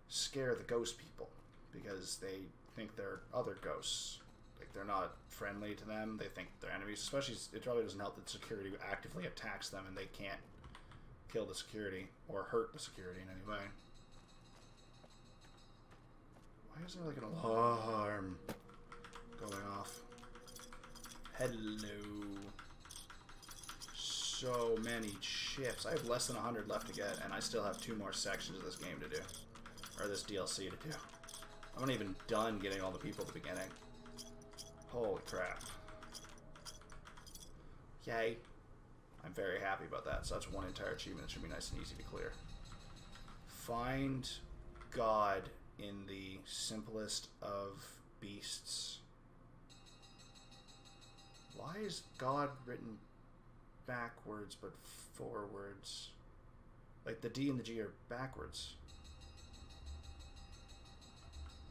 scare the ghost people because they think they're other ghosts. Like, they're not friendly to them. They think they're enemies. Especially, it probably doesn't help that security actively attacks them and they can't kill the security or hurt the security in any way. Why is there like an alarm going off? Hello. So many chips. I have less than 100 left to get, and I still have 2 more sections of this game to do. Or this DLC to do. I'm not even done getting all the people at the beginning. Holy crap. Yay. I'm very happy about that. So that's one entire achievement. It should be nice and easy to clear. Find God in the simplest of beasts. Why is God written backwards but forwards? Like the D and the G are backwards.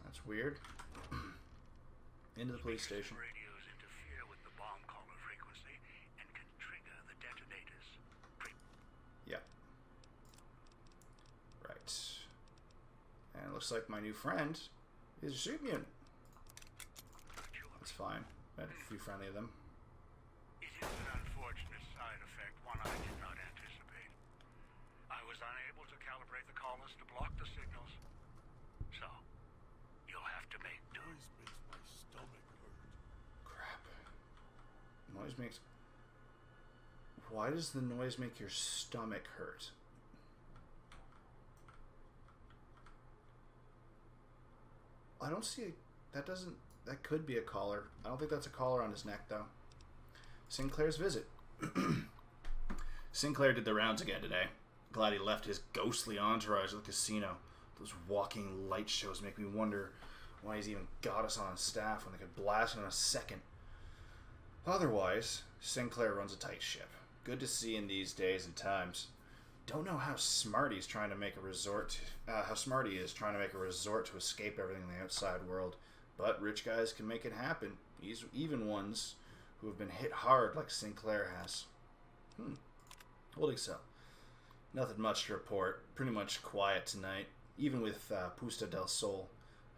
That's weird. Into the police station. Radios interfere with the bomb caller frequency and can trigger the detonators. Yeah. Right. And it looks like my new friend is a soup mutant. That's fine. I had a few friendly of them. It is an unfortunate side effect, one I did not anticipate. I was unable to calibrate the collars to block the signals. So, you'll have to make do. Noise makes my stomach hurt. Crap. Noise makes... Why does the noise make your stomach hurt? I don't see a... That doesn't... That could be a collar. I don't think that's a collar on his neck, though. Sinclair's visit. Sinclair did the rounds again today. Glad he left his ghostly entourage at the casino. Those walking light shows make me wonder why he's even got us on staff when they could blast in a second. Otherwise, Sinclair runs a tight ship. Good to see in these days and times. Don't know how Smarty's trying to make a resort. How Smarty is trying to make a resort to escape everything in the outside world. But rich guys can make it happen. Even ones who have been hit hard like Sinclair has. Holding cell. Nothing much to report. Pretty much quiet tonight, even with Puesta del Sol.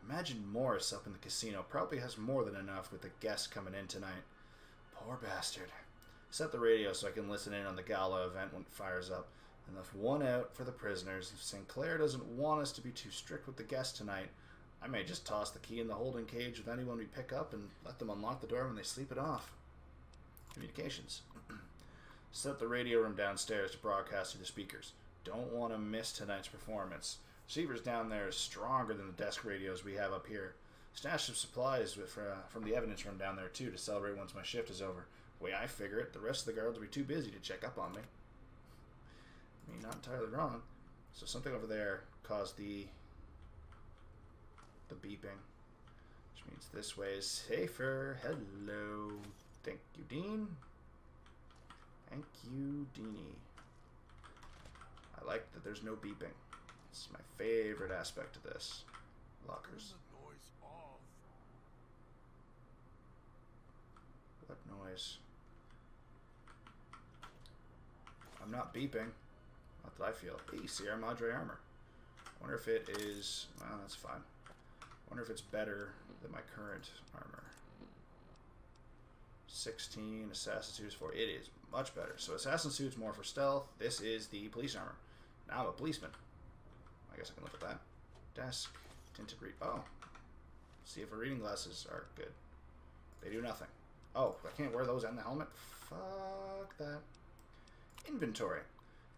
Imagine Morris up in the casino. Probably has more than enough with the guests coming in tonight. Poor bastard. Set the radio so I can listen in on the gala event when it fires up. And left one out for the prisoners. If Sinclair doesn't want us to be too strict with the guests tonight, I may just toss the key in the holding cage with anyone we pick up and let them unlock the door when they sleep it off. Communications. Set the radio room downstairs to broadcast to the speakers. Don't want to miss tonight's performance. Receivers down there is stronger than the desk radios we have up here. Stash some supplies from the evidence room down there too to celebrate once my shift is over. The way I figure it, the rest of the guards will be too busy to check up on me. I mean, not entirely wrong. So something over there caused the beeping, which means this way is safer. Hello. Thank you, Dean. Thank you, Deanie. I like that there's no beeping. It's my favorite aspect of this. Lockers. What noise? I'm not beeping. Not that I feel. Hey, Sierra Madre armor. Wonder if it is... Well, that's fine. Wonder if it's better than my current armor. 16, Assassin Suit's 4. It is much better. So Assassin Suit's more for stealth. This is the police armor. Now I'm a policeman. I guess I can look at that. Desk. Tinted read. Oh. See if our reading glasses are good. They do nothing. Oh, I can't wear those and the helmet? Fuck that. Inventory.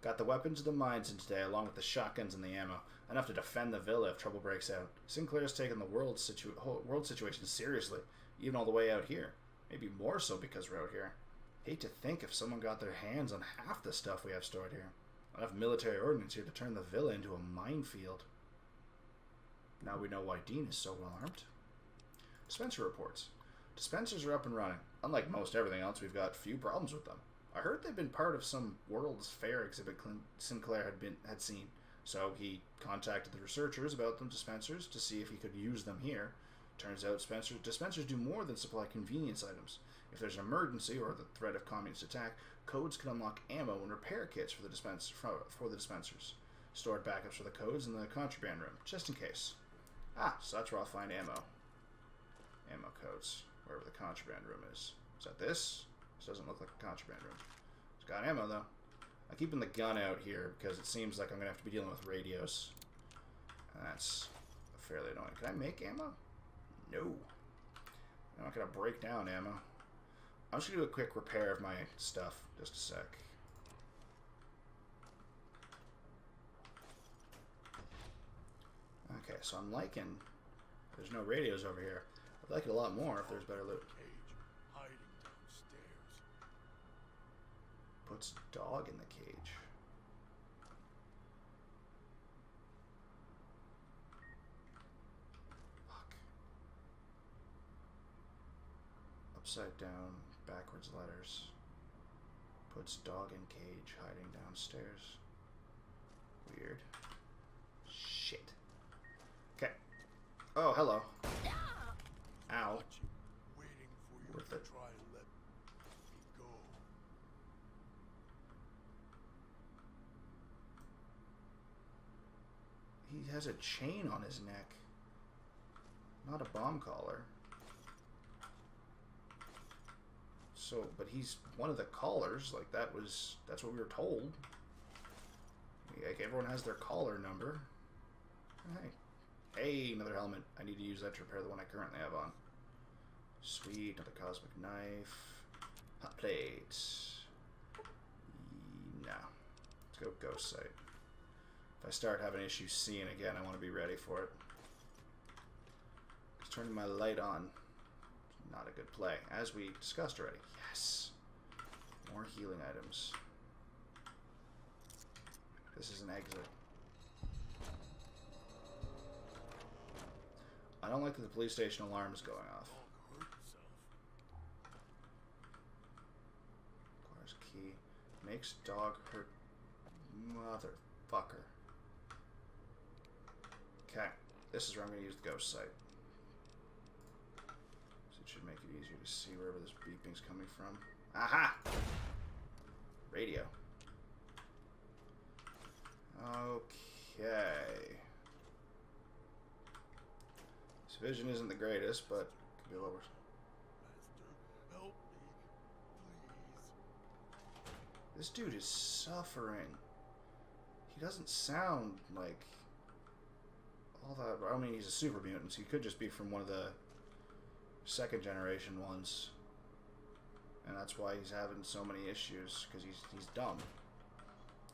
Got the weapons of the mines in today, along with the shotguns and the ammo. Enough to defend the villa if trouble breaks out. Sinclair's taken the world situation seriously, even all the way out here. Maybe more so because we're out here. Hate to think if someone got their hands on half the stuff we have stored here. Enough military ordnance here to turn the villa into a minefield. Now we know why Dean is so well armed. Dispenser reports. Dispensers are up and running. Unlike most everything else, we've got few problems with them. I heard they've been part of some World's Fair exhibit Sinclair had seen, so he contacted the researchers about them dispensers to see if he could use them here. Turns out dispensers do more than supply convenience items. If there's an emergency or the threat of communist attack, codes can unlock ammo and repair kits for the dispensers. Stored backups for the codes in the contraband room, just in case. Ah, so that's where I'll find ammo. Ammo codes, wherever the contraband room is. Is that this? This doesn't look like a contraband room. It's got ammo, though. I'm keeping the gun out here because it seems like I'm going to have to be dealing with radios. And that's fairly annoying. Can I make ammo? No. I'm not going to break down ammo. I'm just going to do a quick repair of my stuff. Just a sec. Okay, so I'm liking... There's no radios over here. I'd like it a lot more if there's better loot. Puts dog in the cage. Fuck. Upside down, backwards letters. Puts dog in cage, hiding downstairs. Weird. Shit. Okay. Oh, hello. Ow. Worth it. He has a chain on his neck. Not a bomb collar. So, but he's one of the callers. Like, that's what we were told. Like, everyone has their collar number. Hey. Hey, another helmet. I need to use that to repair the one I currently have on. Sweet, another cosmic knife. Hot plate. No. Let's go ghost sight. If I start having issues seeing again, I want to be ready for it. Just turning my light on. Not a good play. As we discussed already. Yes. More healing items. This is an exit. I don't like that the police station alarm is going off. Requires key. Makes dog hurt. Motherfucker. Okay, this is where I'm going to use the ghost sight. So it should make it easier to see wherever this beeping's coming from. Aha! Radio. Okay. His vision isn't the greatest, but could be lower. Master, help me, please. This dude is suffering. He doesn't sound like all that. I mean, he's a super mutant, so he could just be from one of the second generation ones. And that's why he's having so many issues, because he's dumb.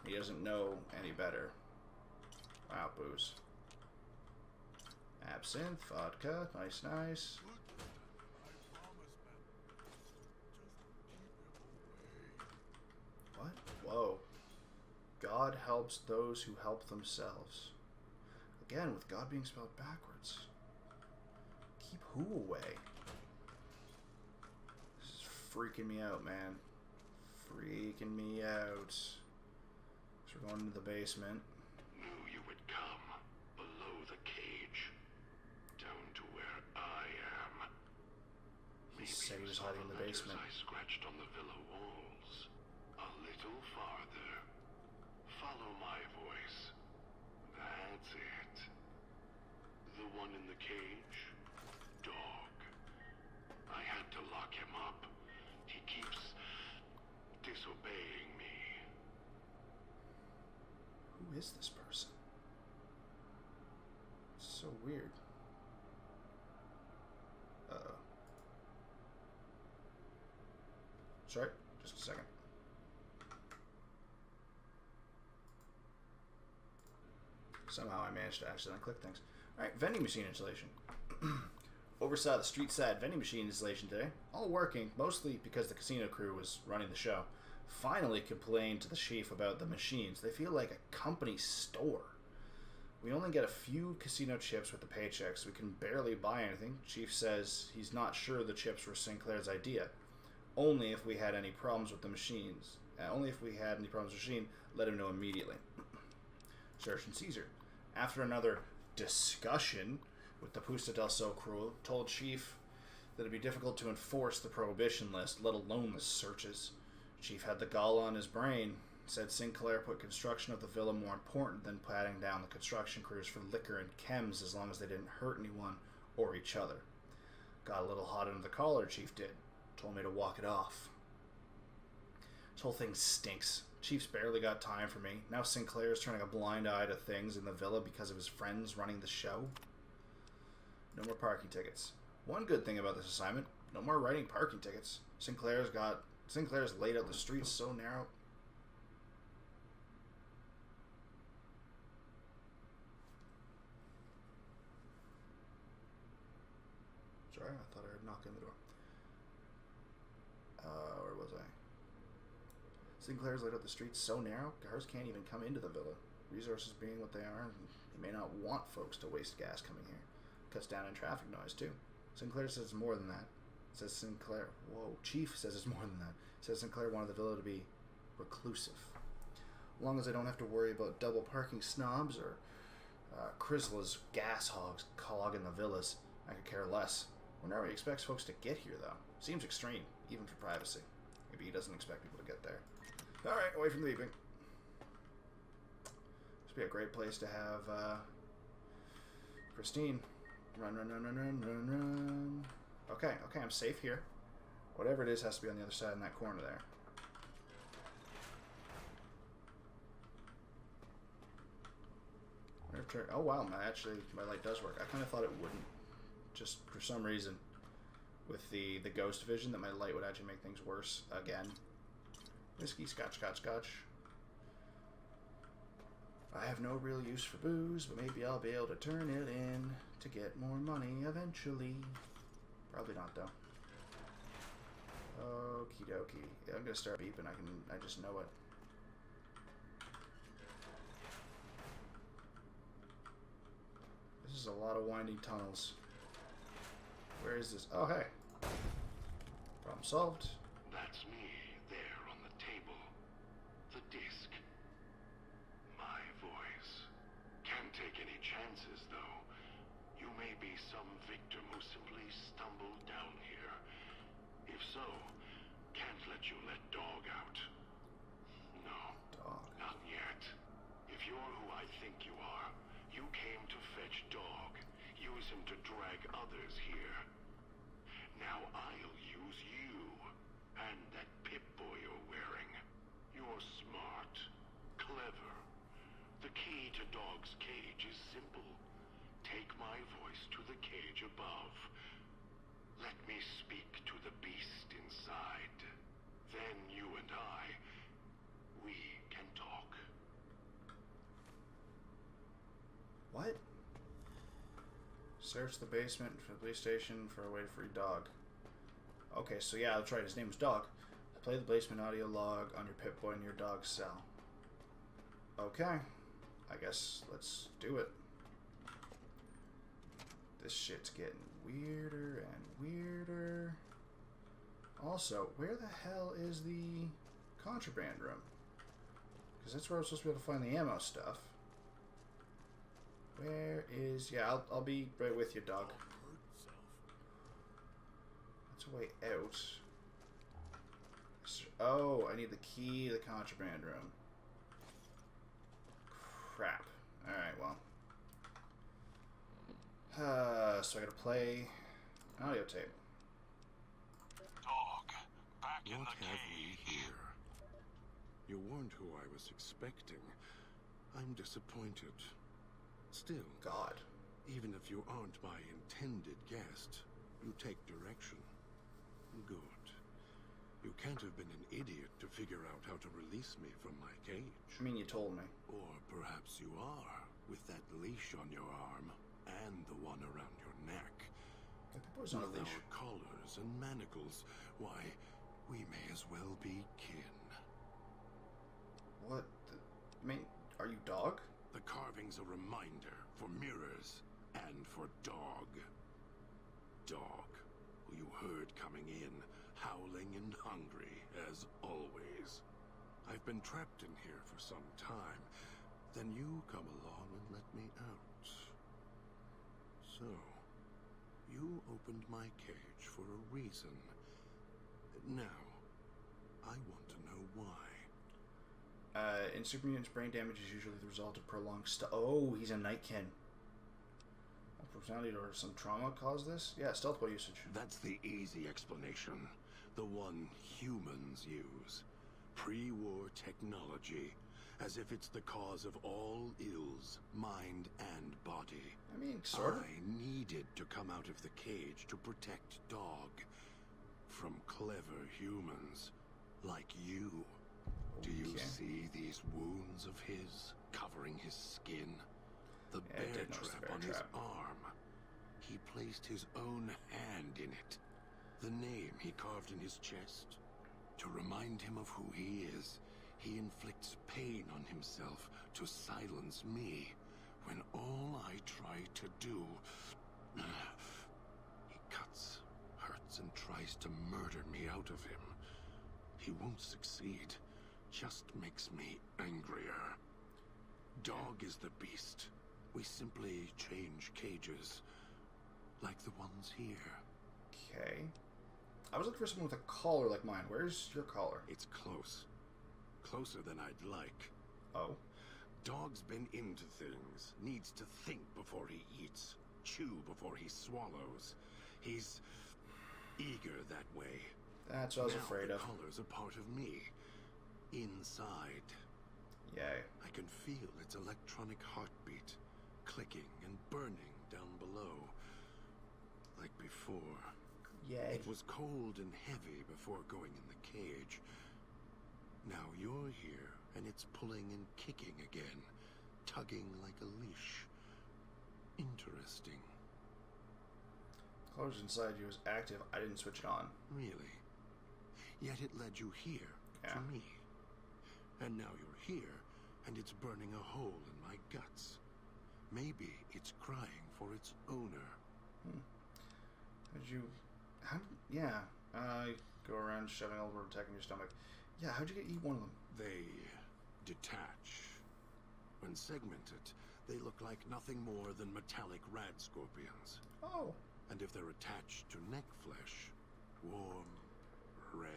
He doesn't know any better. Wow, booze. Absinthe, vodka, nice, nice. I promise, man. Just keep him away. What? Whoa. God helps those who help themselves. Again, with God being spelled backwards. Keep who away? This is freaking me out, man. Freaking me out. So we're going into the basement. Knew you would come. Below the cage. Down to where I am. He said he was hiding in the basement. I scratched on the villa walls. A little farther. Follow my voice. That's it. The one in the cage? Dog. I had to lock him up. He keeps disobeying me. Who is this person? It's so weird. Uh-oh. Sorry, just a second. Somehow I managed to accidentally click things. Alright, vending machine installation. Oversaw the street side vending machine installation today. All working, mostly because the casino crew was running the show. Finally complained to the chief about the machines. They feel like a company store. We only get a few casino chips with the paychecks. We can barely buy anything. Chief says he's not sure the chips were Sinclair's idea. Only if we had any problems with the machines. Only if we had any problems with the machine, let him know immediately. Sergeant Caesar, after another discussion with the Pusta del Sol crew, told Chief that it'd be difficult to enforce the prohibition list, let alone the searches. Chief had the gall on his brain, said Sinclair put construction of the villa more important than patting down the construction crews for liquor and chems as long as they didn't hurt anyone or each other. Got a little hot under the collar, Chief did. Told me to walk it off. This whole thing stinks. Chief's barely got time for me. Now Sinclair's turning a blind eye to things in the villa because of his friends running the show. No more parking tickets. One good thing about this assignment, no more writing parking tickets. Sinclair's laid out the streets so narrow. Sorry, I thought I heard a knock on the door. Where was I? Sinclair's laid out the streets so narrow, cars can't even come into the villa. Resources being what they are, he may not want folks to waste gas coming here. Cuts down on traffic noise, too. Sinclair says it's more than that. Says Sinclair... Whoa, Chief says it's more than that. Says Sinclair wanted the villa to be reclusive. As long as I don't have to worry about double parking snobs or Chrysla's gas hogs clogging the villas, I could care less. Whenever he expects folks to get here, though. Seems extreme, even for privacy. Maybe he doesn't expect people to get there. Alright, away from the beeping. This would be a great place to have Christine. Run, run, run, run, run, run, run. Okay, I'm safe here. Whatever it is has to be on the other side in that corner there. Oh wow, my light does work. I kind of thought it wouldn't. Just for some reason, with the ghost vision, that my light would actually make things worse again. Whiskey, scotch. I have no real use for booze, but maybe I'll be able to turn it in to get more money eventually. Probably not, though. Okie dokie. Yeah, I'm gonna start beeping. I just know it. This is a lot of winding tunnels. Where is this? Oh, hey. Problem solved. That's me, there on the table. The disc. My voice. Can't take any chances, though. You may be some victim who simply stumbled down here. If so, can't let you let Dog out. No. Dog. Not yet. If you're who think you are? You came to fetch Dog. Use him to drag others here. Now I'll use you. And that Pip-Boy you're wearing. You're smart. Clever. The key to Dog's cage is simple. Take my voice to the cage above. Let me speak to the beast inside. Then you and we can talk. What? Search the basement for the police station for a way to free Dog. Okay, so yeah, that's right. His name was Dog. Play the basement audio log on your Pip-Boy in your dog's cell. Okay. I guess let's do it. This shit's getting weirder and weirder. Also, where the hell is the contraband room? Because that's where I'm supposed to be able to find the ammo stuff. Where is... Yeah, I'll be right with you, Dog. That's a way out. Oh, I need the key to the contraband room. Crap. Alright, well. So I gotta play an audio tape. Dog, back in What the have cage. we here? You weren't who I was expecting. I'm disappointed. Still, God. even if you aren't my intended guest, you take direction. Good. You can't have been an idiot to figure out how to release me from my cage. I mean, you told me. Or perhaps you are, with that leash on your arm, and the one around your neck. The Pip-Boy's on a With leash. our collars and manacles, why, we may as well be kin. What? I mean, are you Dog? The carving's a reminder for mirrors and for Dog. Dog, who you heard coming in, howling and hungry, as always. I've been trapped in here for some time. Then you come along and let me out. So, you opened my cage for a reason. Now, I want to know why. In Super Mutants, brain damage is usually the result of prolonged Oh, he's a Nightkin. Personality or some trauma caused this? Yeah, stealth boy usage. That's the easy explanation. The one humans use. Pre-war technology. As if it's the cause of all ills, mind and body. I mean, sort of. I needed to come out of the cage to protect Dog. From clever humans. Like you. Do you Okay. see these wounds of his covering his skin? The Yeah, I bear did notice the trap bear on his trap. arm. He placed his own hand in it. The name he carved in his chest. To remind him of who he is, he inflicts pain on himself to silence me, when all I try to do... He cuts, hurts, and tries to murder me out of him. He won't succeed, just makes me angrier. Dog is the beast. We simply change cages, like the ones here. Okay. I was looking for someone with a collar like mine. Where's your collar? It's close. Closer than I'd like. Oh. Dog's been into things. Needs to think before he eats. Chew before he swallows. He's eager that way. That's what I was Now afraid the of. collar's a part of me. Inside. Yay. I can feel its electronic heartbeat. Clicking and burning down below. Like before. Yay. It was cold and heavy before going in the cage. Now you're here, and it's pulling and kicking again, tugging like a leash. Interesting. Collar's inside you is active. I didn't switch it on. Really? Yet it led you here, Yeah. to me. And now you're here, and it's burning a hole in my guts. Maybe it's crying for its owner. How'd you... Yeah. Go around shoving all over attacking your stomach. Yeah, how'd you eat one of them? They detach. When segmented, they look like nothing more than metallic rad scorpions. Oh. And if they're attached to neck flesh, warm, red.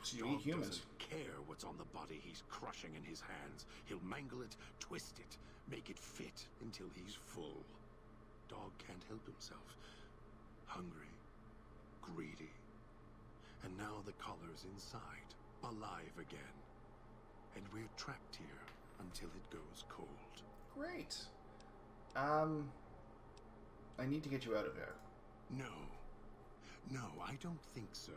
So you Dog eat humans. doesn't care what's on the body he's crushing in his hands. He'll mangle it, twist it, make it fit until he's full. Dog can't help himself. Hungry, greedy. And now the collar's inside, alive again. And we're trapped here until it goes cold. Great. I need to get you out of here. No, I don't think so.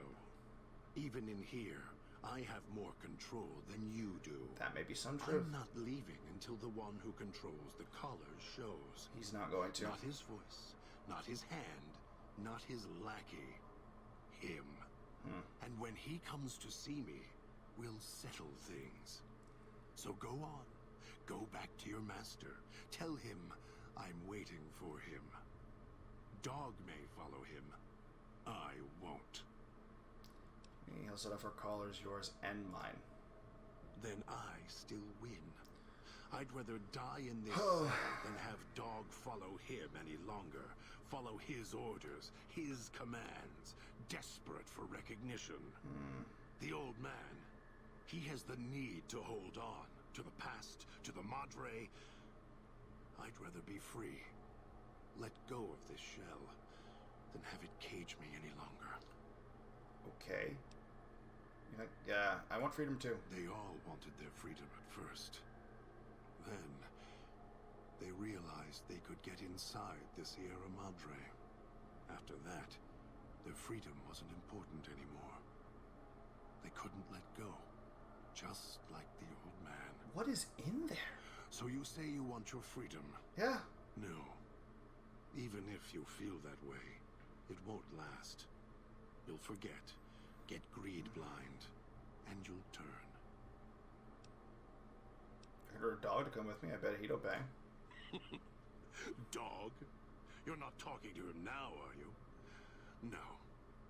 Even in here, I have more control than you do. That may be some truth. I'm not leaving until the one who controls the collar shows. He's not going to. Not his voice, not his hand, not his lackey. Him. And when he comes to see me, we'll settle things. So go on. Go back to your master. Tell him I'm waiting for him. Dog may follow him. I won't. He'll set up our collars, yours and mine. Then I still win. I'd rather die in this cell than have Dog follow him any longer. Follow his orders, his commands, desperate for recognition. The old man, he has the need to hold on to the past, to the Madre. I'd rather be free. Let go of this shell than have it cage me any longer. Okay. Yeah, I want freedom too. They all wanted their freedom at first. Then, they realized they could get inside the Sierra Madre. After that, their freedom wasn't important anymore. They couldn't let go, just like the old man. What is in there? So you say you want your freedom? Yeah. No. Even if you feel that way, it won't last. You'll forget, get greed blind, and you'll turn. If I order a dog to come with me, I bet he'd obey. Dog? You're not talking to him now, are you? No.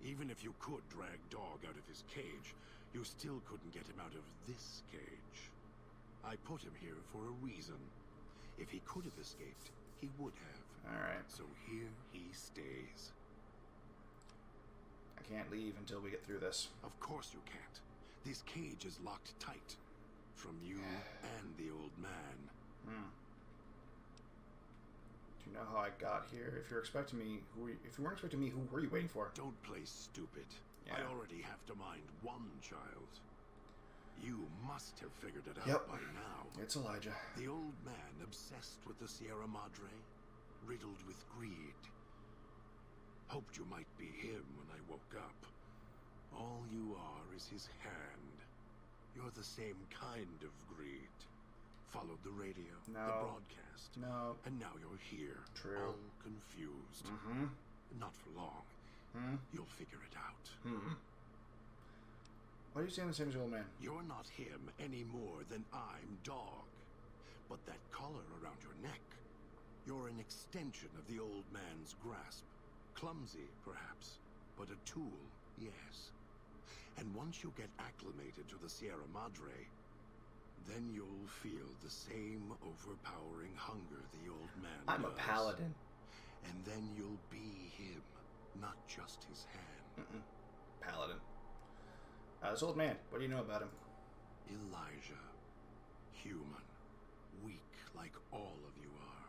Even if you could drag Dog out of his cage, you still couldn't get him out of this cage. I put him here for a reason. If he could have escaped, he would have. Alright. So here he stays. I can't leave until we get through this. Of course you can't. This cage is locked tight. From you and the old man. Do you know how I got here? If you're expecting me, if you weren't expecting me, who were you waiting for? Don't play stupid. Yeah. I already have to mind one child. You must have figured it out by now. It's Elijah. The old man obsessed with the Sierra Madre, riddled with greed. Hoped you might be him when I woke up. All you are is his hand. You're the same kind of greed. Followed the radio, the broadcast. No. And now you're here. True. All confused. Not for long. You'll figure it out. Why are you saying the same as the old man? You're not him any more than I'm Dog. But that collar around your neck, you're an extension of the old man's grasp. Clumsy, perhaps, but a tool, yes. And once you get acclimated to the Sierra Madre, then you'll feel the same overpowering hunger the old man I'm does. a paladin. And then you'll be him, not just his hand. Paladin. This old man, what do you know about him? Elijah. Human. Weak like all of you are.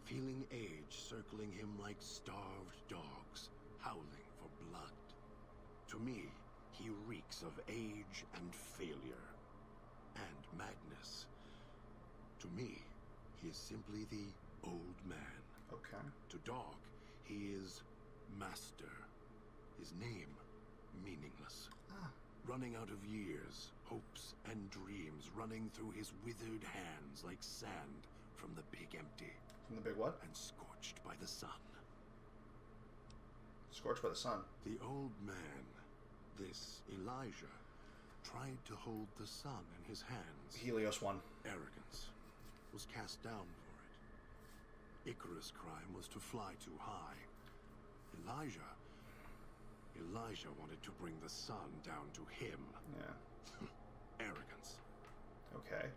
Feeling age circling him like starved dogs, howling for blood. To me, he reeks of age and failure. And madness. To me, he is simply the old man. Okay. To Dog, he is Master. His name, meaningless. Running out of years, hopes and dreams running through his withered hands like sand from the big empty. From the big what? And scorched by the sun. Scorched by the sun. The old man, this Elijah, tried to hold the sun in his hands. Helios won. Arrogance. Was cast down for it. Icarus' crime was to fly too high. Elijah wanted to bring the sun down to him. Yeah. Arrogance. Okay.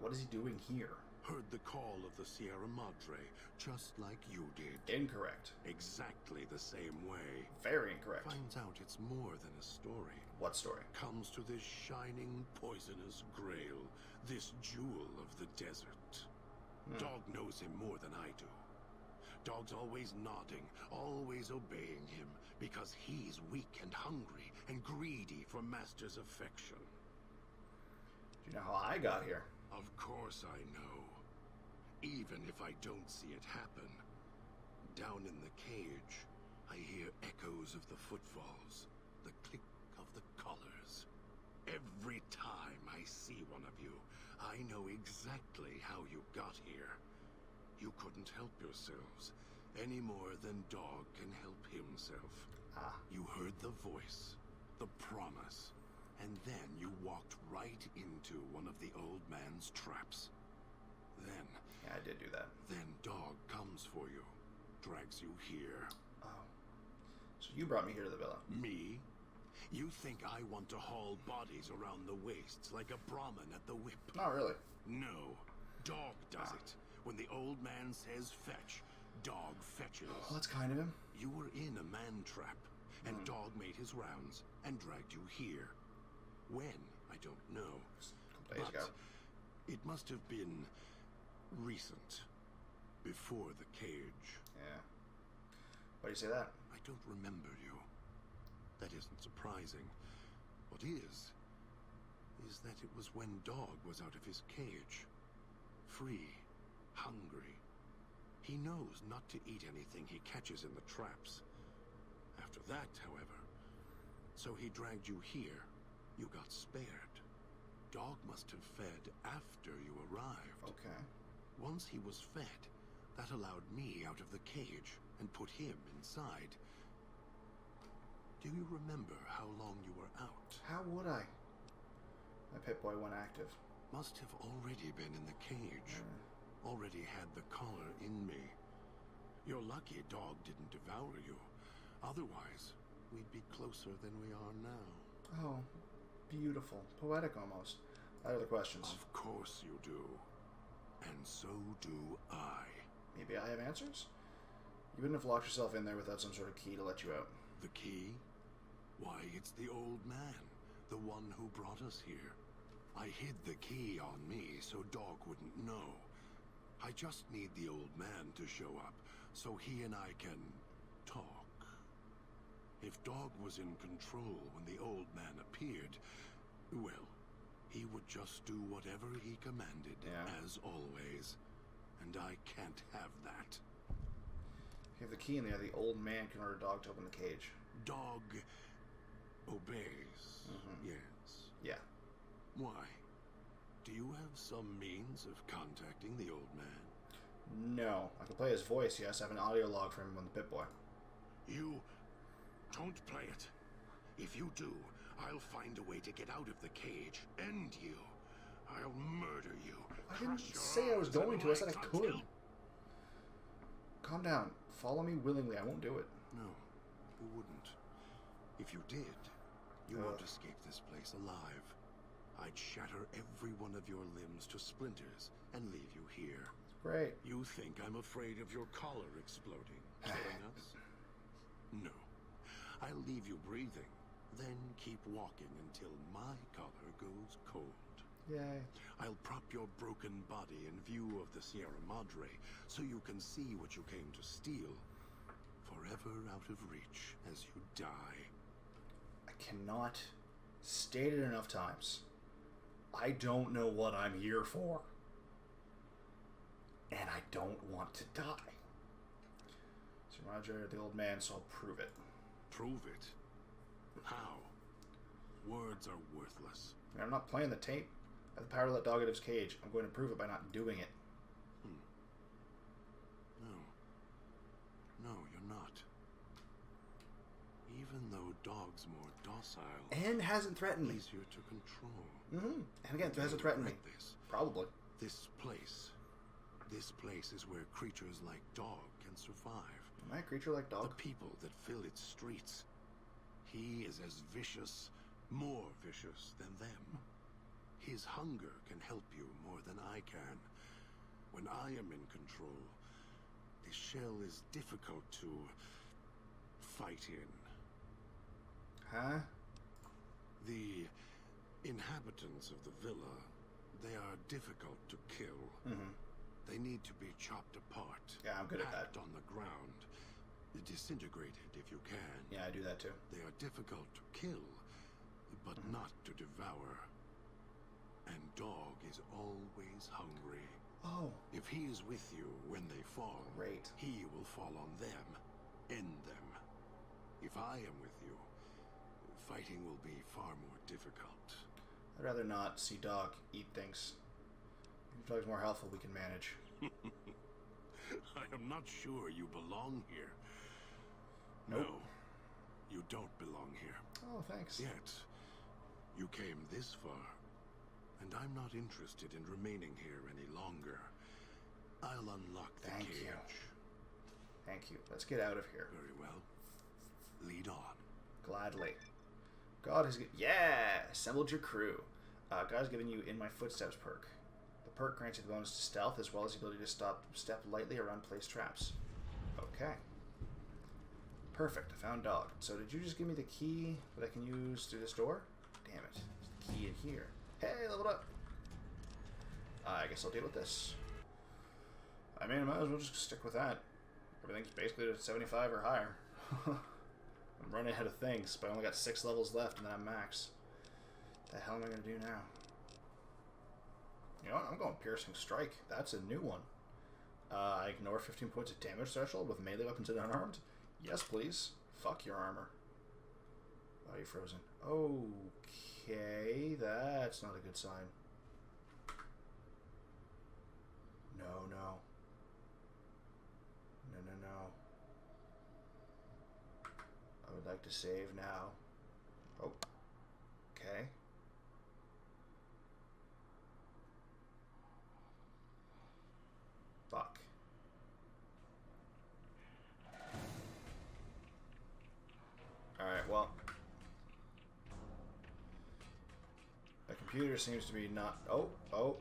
What is he doing here? heard the call of the Sierra Madre, just like you did. Incorrect. Exactly the same way. Very incorrect. Finds out it's more than a story. What story? Comes to this shining, poisonous grail, this jewel of the desert. Dog knows him more than I do. Dog's always nodding, always obeying him, because he's weak and hungry and greedy for Master's affection. Do you know how I got here? Of course I know. Even if I don't see it happen. Down in the cage, I hear echoes of the footfalls, the click of the collars. Every time I see one of you, I know exactly how you got here. You couldn't help yourselves, any more than Dog can help himself. You heard the voice, the promise, and then you walked right into one of the old man's traps. Then... Yeah, I did do that. Then Dog comes for you, drags you here. Oh. So you brought me here to the villa. Me? You think I want to haul bodies around the wastes like a Brahmin at the whip? Not really. No. Dog does it. When the old man says fetch, Dog fetches. Well, that's kind of him. You were in a man trap, and Dog made his rounds and dragged you here. When? I don't know. A couple days ago. It must have been recent. Before the cage. Yeah. Why do you say that? I don't remember you. That isn't surprising. What is that it was when Dog was out of his cage. Free. Hungry. He knows not to eat anything he catches in the traps. After that, however, so he dragged you here. You got spared. Dog must have fed after you arrived. Okay. Once he was fed, that allowed me out of the cage and put him inside. Do you remember how long you were out? How would I? My Pip-Boy went active. Must have already been in the cage. Already had the collar in me. You're lucky Dog didn't devour you. Otherwise, we'd be closer than we are now. Oh, beautiful. Poetic almost. Other questions? Of course you do. And so do I. Maybe I have answers? You wouldn't have locked yourself in there without some sort of key to let you out. The key? Why, it's the old man. The one who brought us here. I hid the key on me so Dog wouldn't know. I just need the old man to show up so he and I can talk. If Dog was in control when the old man appeared, well, he would just do whatever he commanded, as always. And I can't have that. If you have the key in there, the old man can order Dog to open the cage. Dog obeys. Yes. Yeah. Why? Do you have some means of contacting the old man? No. I can play his voice, yes. I have an audio log from him on the Pip-Boy. You don't play it. If you do, I'll find a way to get out of the cage. End you. I'll murder you. I didn't say I was going to. I said I could. Calm down. Follow me willingly. I won't do it. No, you wouldn't. If you did, you won't escape this place alive. I'd shatter every one of your limbs to splinters and leave you here. Great. You think I'm afraid of your collar exploding, killing us? No. I'll leave you breathing, then keep walking until my collar goes cold. Yay. I'll prop your broken body in view of the Sierra Madre so you can see what you came to steal, forever out of reach as you die. I cannot state it enough times. I don't know what I'm here for. And I don't want to die. Sir Roger, the old man, so I'll prove it. Prove it? How? Words are worthless. I'm not playing the tape. I have the power to let Dog out of his cage. I'm going to prove it by not doing it. No, you're not. Even though Dog's more docile... And hasn't threatened me. Easier to control. And again, hasn't threatened me. This. Probably. This place is where creatures like Dog can survive. Am I a creature like Dog? The people that fill its streets. He is as vicious, more vicious than them. His hunger can help you more than I can. When I am in control, the shell is difficult to fight in. Huh? The inhabitants of the villa, they are difficult to kill. Mm-hmm. They need to be chopped apart. Yeah, I'm good at that. Packed on the ground. Disintegrated if you can. Yeah, I do that too. They are difficult to kill, but not to devour. And Dog is always hungry. Oh. If he is with you when they fall, Great. he will fall on them, end them. If I am with you, fighting will be far more difficult. I'd rather not see Dog eat things. If Dog's more helpful, we can manage. I am not sure you belong here. Nope. No, you don't belong here. Oh, thanks. Yet, you came this far, and I'm not interested in remaining here any longer. I'll unlock the Thank cage. you. Thank you. Let's get out of here. Very well. Lead on. Gladly. God has... Yeah! Assembled your crew. God has given you In My Footsteps perk. The perk grants you the bonus to stealth, as well as the ability to step lightly around placed traps. Okay. Perfect. I found Dog. So did you just give me the key that I can use through this door? Damn it. There's the key in here. Hey, leveled up! I guess I'll deal with this. I mean, I might as well just stick with that. Everything's basically at 75 or higher. I'm running ahead of things, but I only got 6 levels left and then I'm max. The hell am I going to do now? You know what? I'm going Piercing Strike. That's a new one. I ignore 15 points of damage threshold with melee weapons and unarmed. Yes, please. Fuck your armor. Body frozen. Okay, that's not a good sign. No, no. No, no, no. I would like to save now. Oh. Okay. Fuck. Alright, well. The computer seems to be not... Oh, oh.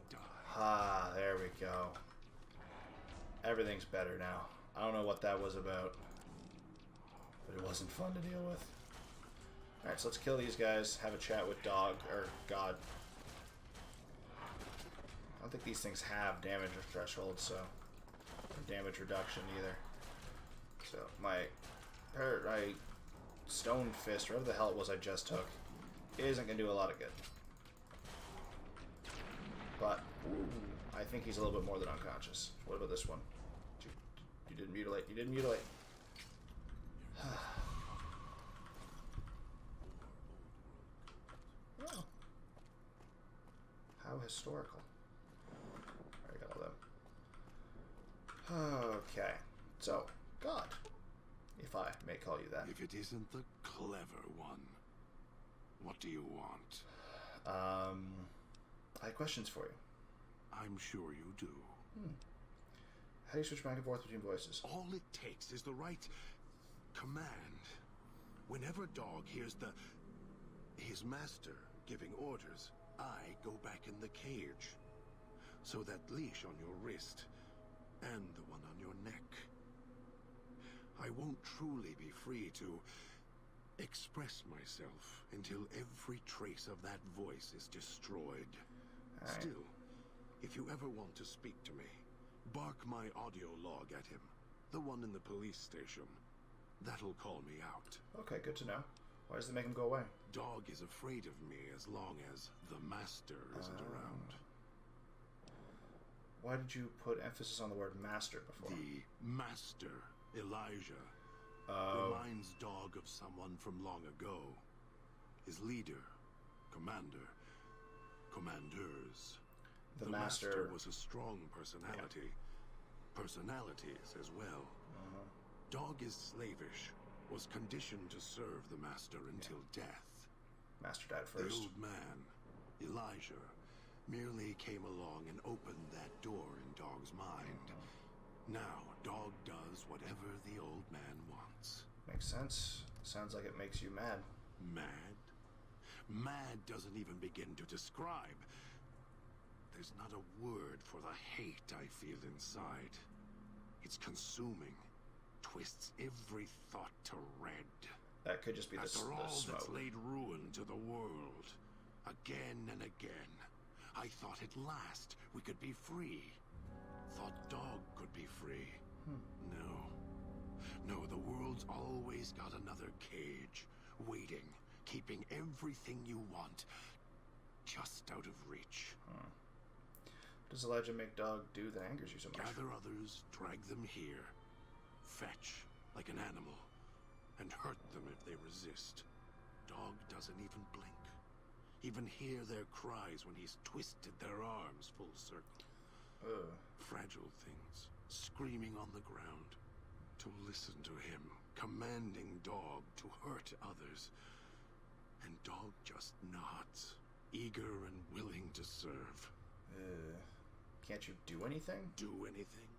Ah, there we go. Everything's better now. I don't know what that was about. But it wasn't fun to deal with. Alright, so let's kill these guys. Have a chat with Dog, or God. I don't think these things have damage thresholds, so... or damage reduction either. So, my Stone Fist, or whatever the hell it was I just took, isn't going to do a lot of good. But, ooh, I think he's a little bit more than unconscious. What about this one? You didn't mutilate. You didn't mutilate. Oh. How historical. I got all them. Okay. So, God. If I may call you that. If it isn't the clever one, what do you want? I have questions for you. I'm sure you do. How do you switch back and forth between voices? All it takes is the right command. Whenever Dog hears his master giving orders, I go back in the cage. So that leash on your wrist and the one on your neck. I won't truly be free to express myself until every trace of that voice is destroyed. Right. Still, if you ever want to speak to me, bark my audio log at him. The one in the police station. That'll call me out. Okay, good to know. Why does it make him go away? Dog is afraid of me as long as the master isn't around. Why did you put emphasis on the word master before? The master, Elijah, reminds Dog of someone from long ago. His leader, commander, commanders. The master was a strong personality. Yeah. Personalities as well. Dog is slavish, was conditioned to serve the master until death. Master died first. The old man, Elijah, merely came along and opened that door in Dog's mind. Now, Dog does whatever the old man wants. Makes sense. Sounds like it makes you mad. Mad? Mad doesn't even begin to describe. There's not a word for the hate I feel inside. It's consuming, twists every thought to red. That could just be the After all smoke. that's laid ruin to the world, again and again, I thought at last we could be free. Thought Dog could be free. No, the world's always got another cage, waiting, keeping everything you want just out of reach. What does Elijah make Dog do that angers you so much? Gather others, drag them here, fetch like an animal, and hurt them if they resist. Dog doesn't even blink. Even hear their cries when he's twisted their arms full circle. Fragile things, screaming on the ground. To listen to him, commanding Dog to hurt others. And Dog just nods, eager and willing to serve. Can't you do anything? Do anything?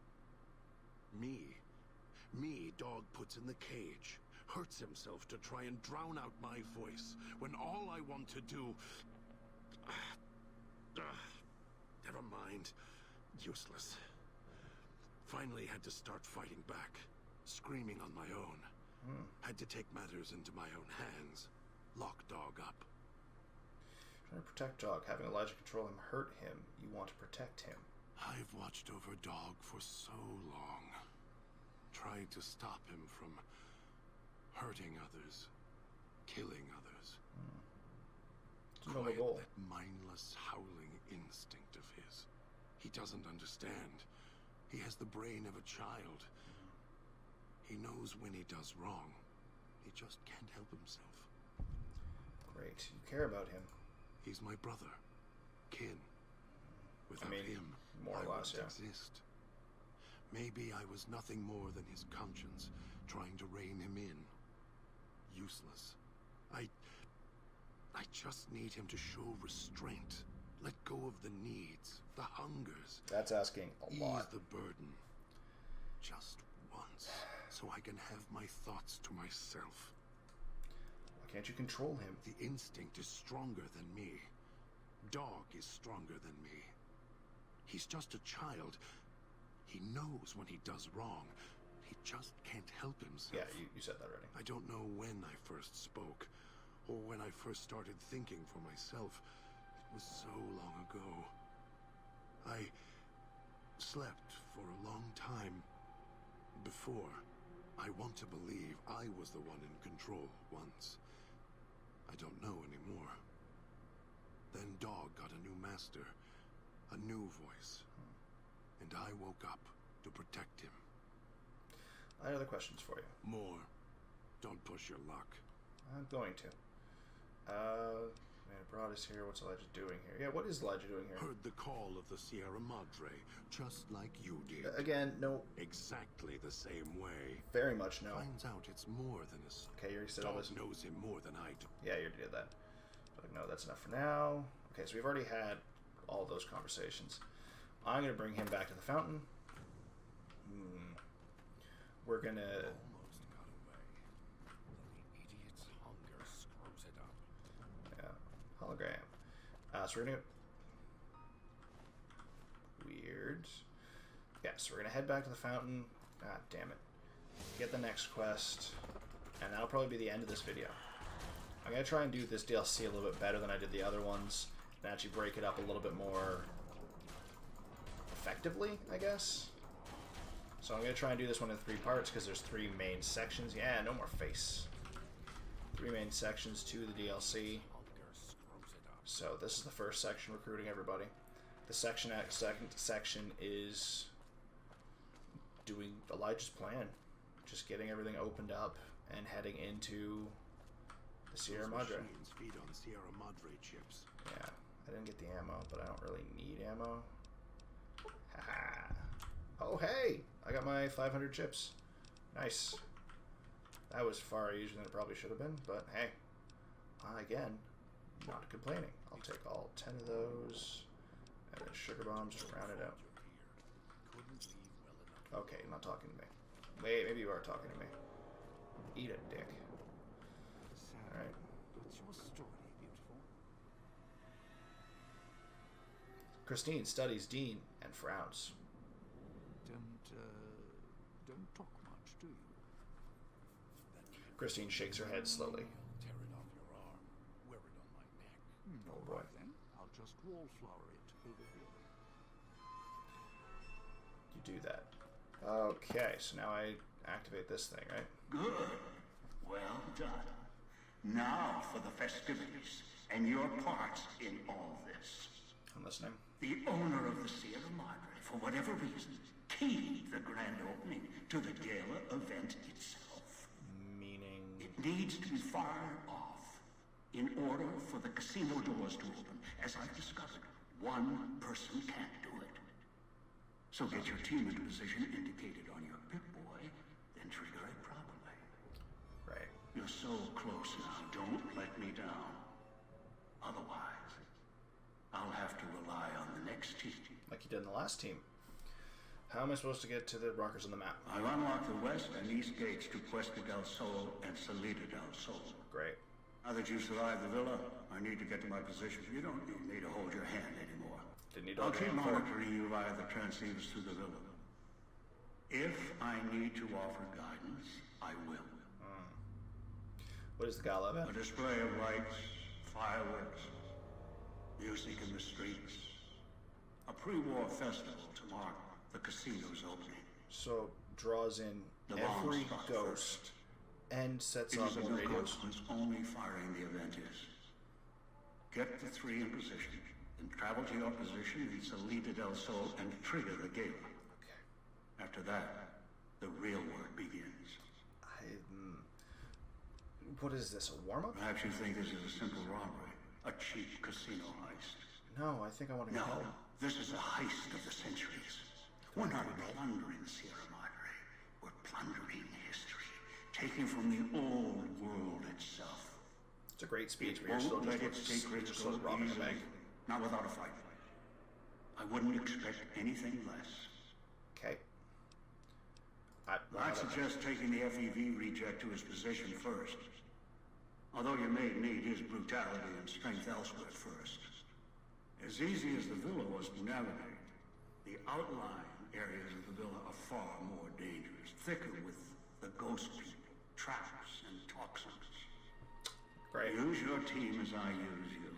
Me, Dog puts in the cage, hurts himself to try and drown out my voice, when all I want to do... Never mind. Useless. Finally had to start fighting back, screaming on my own. Had to take matters into my own hands, lock Dog up. Trying to protect Dog, having Elijah control him hurt him. You want to protect him. I've watched over Dog for so long. Tried to stop him from hurting others, killing others. It's a noble goal. That mindless, howling instinct of his. He doesn't understand. He has the brain of a child. He knows when he does wrong. He just can't help himself. Great. You care about him. He's my brother. Kin. Without him, more or I less, wouldn't exist. Maybe I was nothing more than his conscience, trying to rein him in. Useless. I just need him to show restraint. Let go of the needs, the hungers. That's asking a lot. Ease the burden. Just once, so I can have my thoughts to myself. Why can't you control him? The instinct is stronger than me. Dog is stronger than me. He's just a child. He knows when he does wrong. He just can't help himself. Yeah, you said that already. I don't know when I first spoke, or when I first started thinking for myself. It was so long ago. I slept for a long time before. I want to believe I was the one in control once. I don't know anymore. Then Dog got a new master, a new voice. And I woke up to protect him. I have other questions for you. More. Don't push your luck. I'm going to. Man, brought us here. What's Elijah doing here? Yeah, what is Elijah doing here? Heard the call of the Sierra Madre, just like you did. Again, no. Exactly the same way. Very much no. Finds out it's more than a son. Okay, you already said all Dog this. knows him more than I do. Yeah, you already did that. But no, that's enough for now. Okay, so we've already had all those conversations. I'm going to bring him back to the fountain. We're going to... Almost got away. The idiot's hunger screws it up. Yeah, hologram. So we're going to... Weird. Yeah, so we're going to head back to the fountain. Ah, damn it. Get the next quest. And that'll probably be the end of this video. I'm going to try and do this DLC a little bit better than I did the other ones. And actually break it up a little bit more effectively, I guess. So I'm going to try and do this one in 3 parts because there's 3 main sections. Yeah, no more face. 3 main sections to the DLC. So this is the first section, recruiting everybody. The second section is doing Elijah's plan. Just getting everything opened up and heading into the Sierra Madre. Machines feed on Sierra Madre chips. Yeah, I didn't get the ammo, but I don't really need ammo. Haha. Oh, hey! I got my 500 chips. Nice. That was far easier than it probably should have been, but hey. Again, not complaining. I'll take all 10 of those. And then sugar bombs to round it out. Okay, you're not talking to me. Wait, maybe you are talking to me. Eat it, dick. Alright. What's your story, beautiful? Christine studies Dean and frowns. Don't talk much, do you? Christine shakes her head slowly. Tear it off your arm. Wear it on my neck. Oh boy. Then I'll just wallflower it over here. You do that. Okay, so now I activate this thing, right? Good. Well done. Now for the festivities and your part in all this. I'm listening. The owner of the Sierra Madre, for whatever reason, keyed the grand opening to the gala event itself. Meaning... It needs to be fired off in order for the casino doors to open. As I've discovered, one person can't do it. So get your team into position indicated on your Pip-Boy, then trigger it properly. Right. You're so close now, don't let me down. Otherwise, I'll have to rely on the next team. Like you did in the last team. How am I supposed to get to the rockers on the map? I've unlocked the west and east gates to Puesta del Sol and Salida del Sol. Great. Now that you've survived the villa, I need to get to my position. You don't need me to hold your hand anymore. Didn't need I'll to keep hold your hand monitoring you via the transceivers through the villa. If I need to offer guidance, I will. What is the gala A event? display of lights, fireworks, music in the streets. A pre-war festival to mark the casino's opening. So, draws in The bomb every struck ghost first. and sets It off is of more no radios. consequence only firing the event is. Get the three in position, then travel to your position in Salida del Sol and trigger the gala. Okay. After that, the real work begins. What is this, a warm-up? Perhaps you think this is a simple robbery, a cheap casino heist. No, I think I want to go No, home. this is a heist of the centuries. We're not plundering Sierra Madre. We're plundering history, taking from the old world itself. It's a great speech, It but you're still won't just, let its secrets just go robbing a easily. bank. Not without a fight. I wouldn't expect anything less. Okay. I'd suggest taking the FEV reject to his position first. Although you may need his brutality and strength elsewhere first. As easy as the villa was to navigate, the outlying areas of the villa are far more dangerous, thicker with the ghost people, traps, and toxins. Great. Use your team as I use you.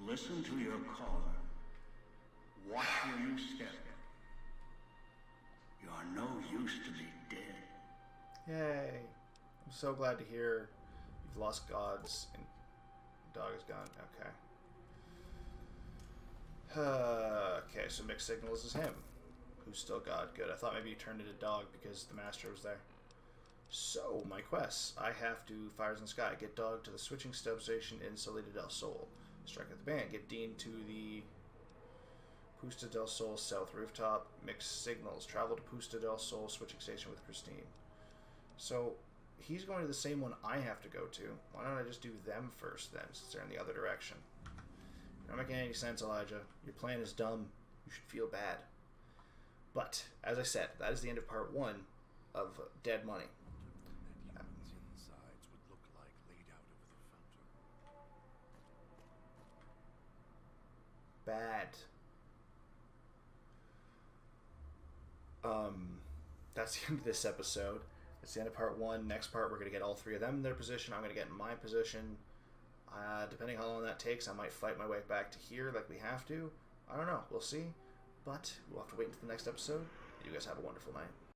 Listen to your caller. Watch where you step. You are no use to me dead. Yay. I'm so glad to hear you've lost gods and dog is gone. Okay. Okay, so mixed signals is him. Who's still god. Good. I thought maybe he turned into dog because the master was there. So, my quests. I have to Fires in the Sky. Get dog to the switching substation in Salida del Sol. Strike at the band. Get Dean to the Puesta del Sol south rooftop. Mixed signals. Travel to Puesta del Sol switching station with Christine. So, he's going to the same one I have to go to. Why don't I just do them first then, since they're in the other direction? You're not making any sense, Elijah. Your plan is dumb. You should feel bad. But, as I said, that is the end of part 1 of Dead Money. That human's insides would look like laid out over the fountain. Bad. That's the end of this episode. That's the end of part 1. Next part, we're going to get all 3 of them in their position. I'm going to get in my position. Depending how long that takes, I might fight my way back to here like we have to. I don't know. We'll see. But we'll have to wait until the next episode. You guys have a wonderful night.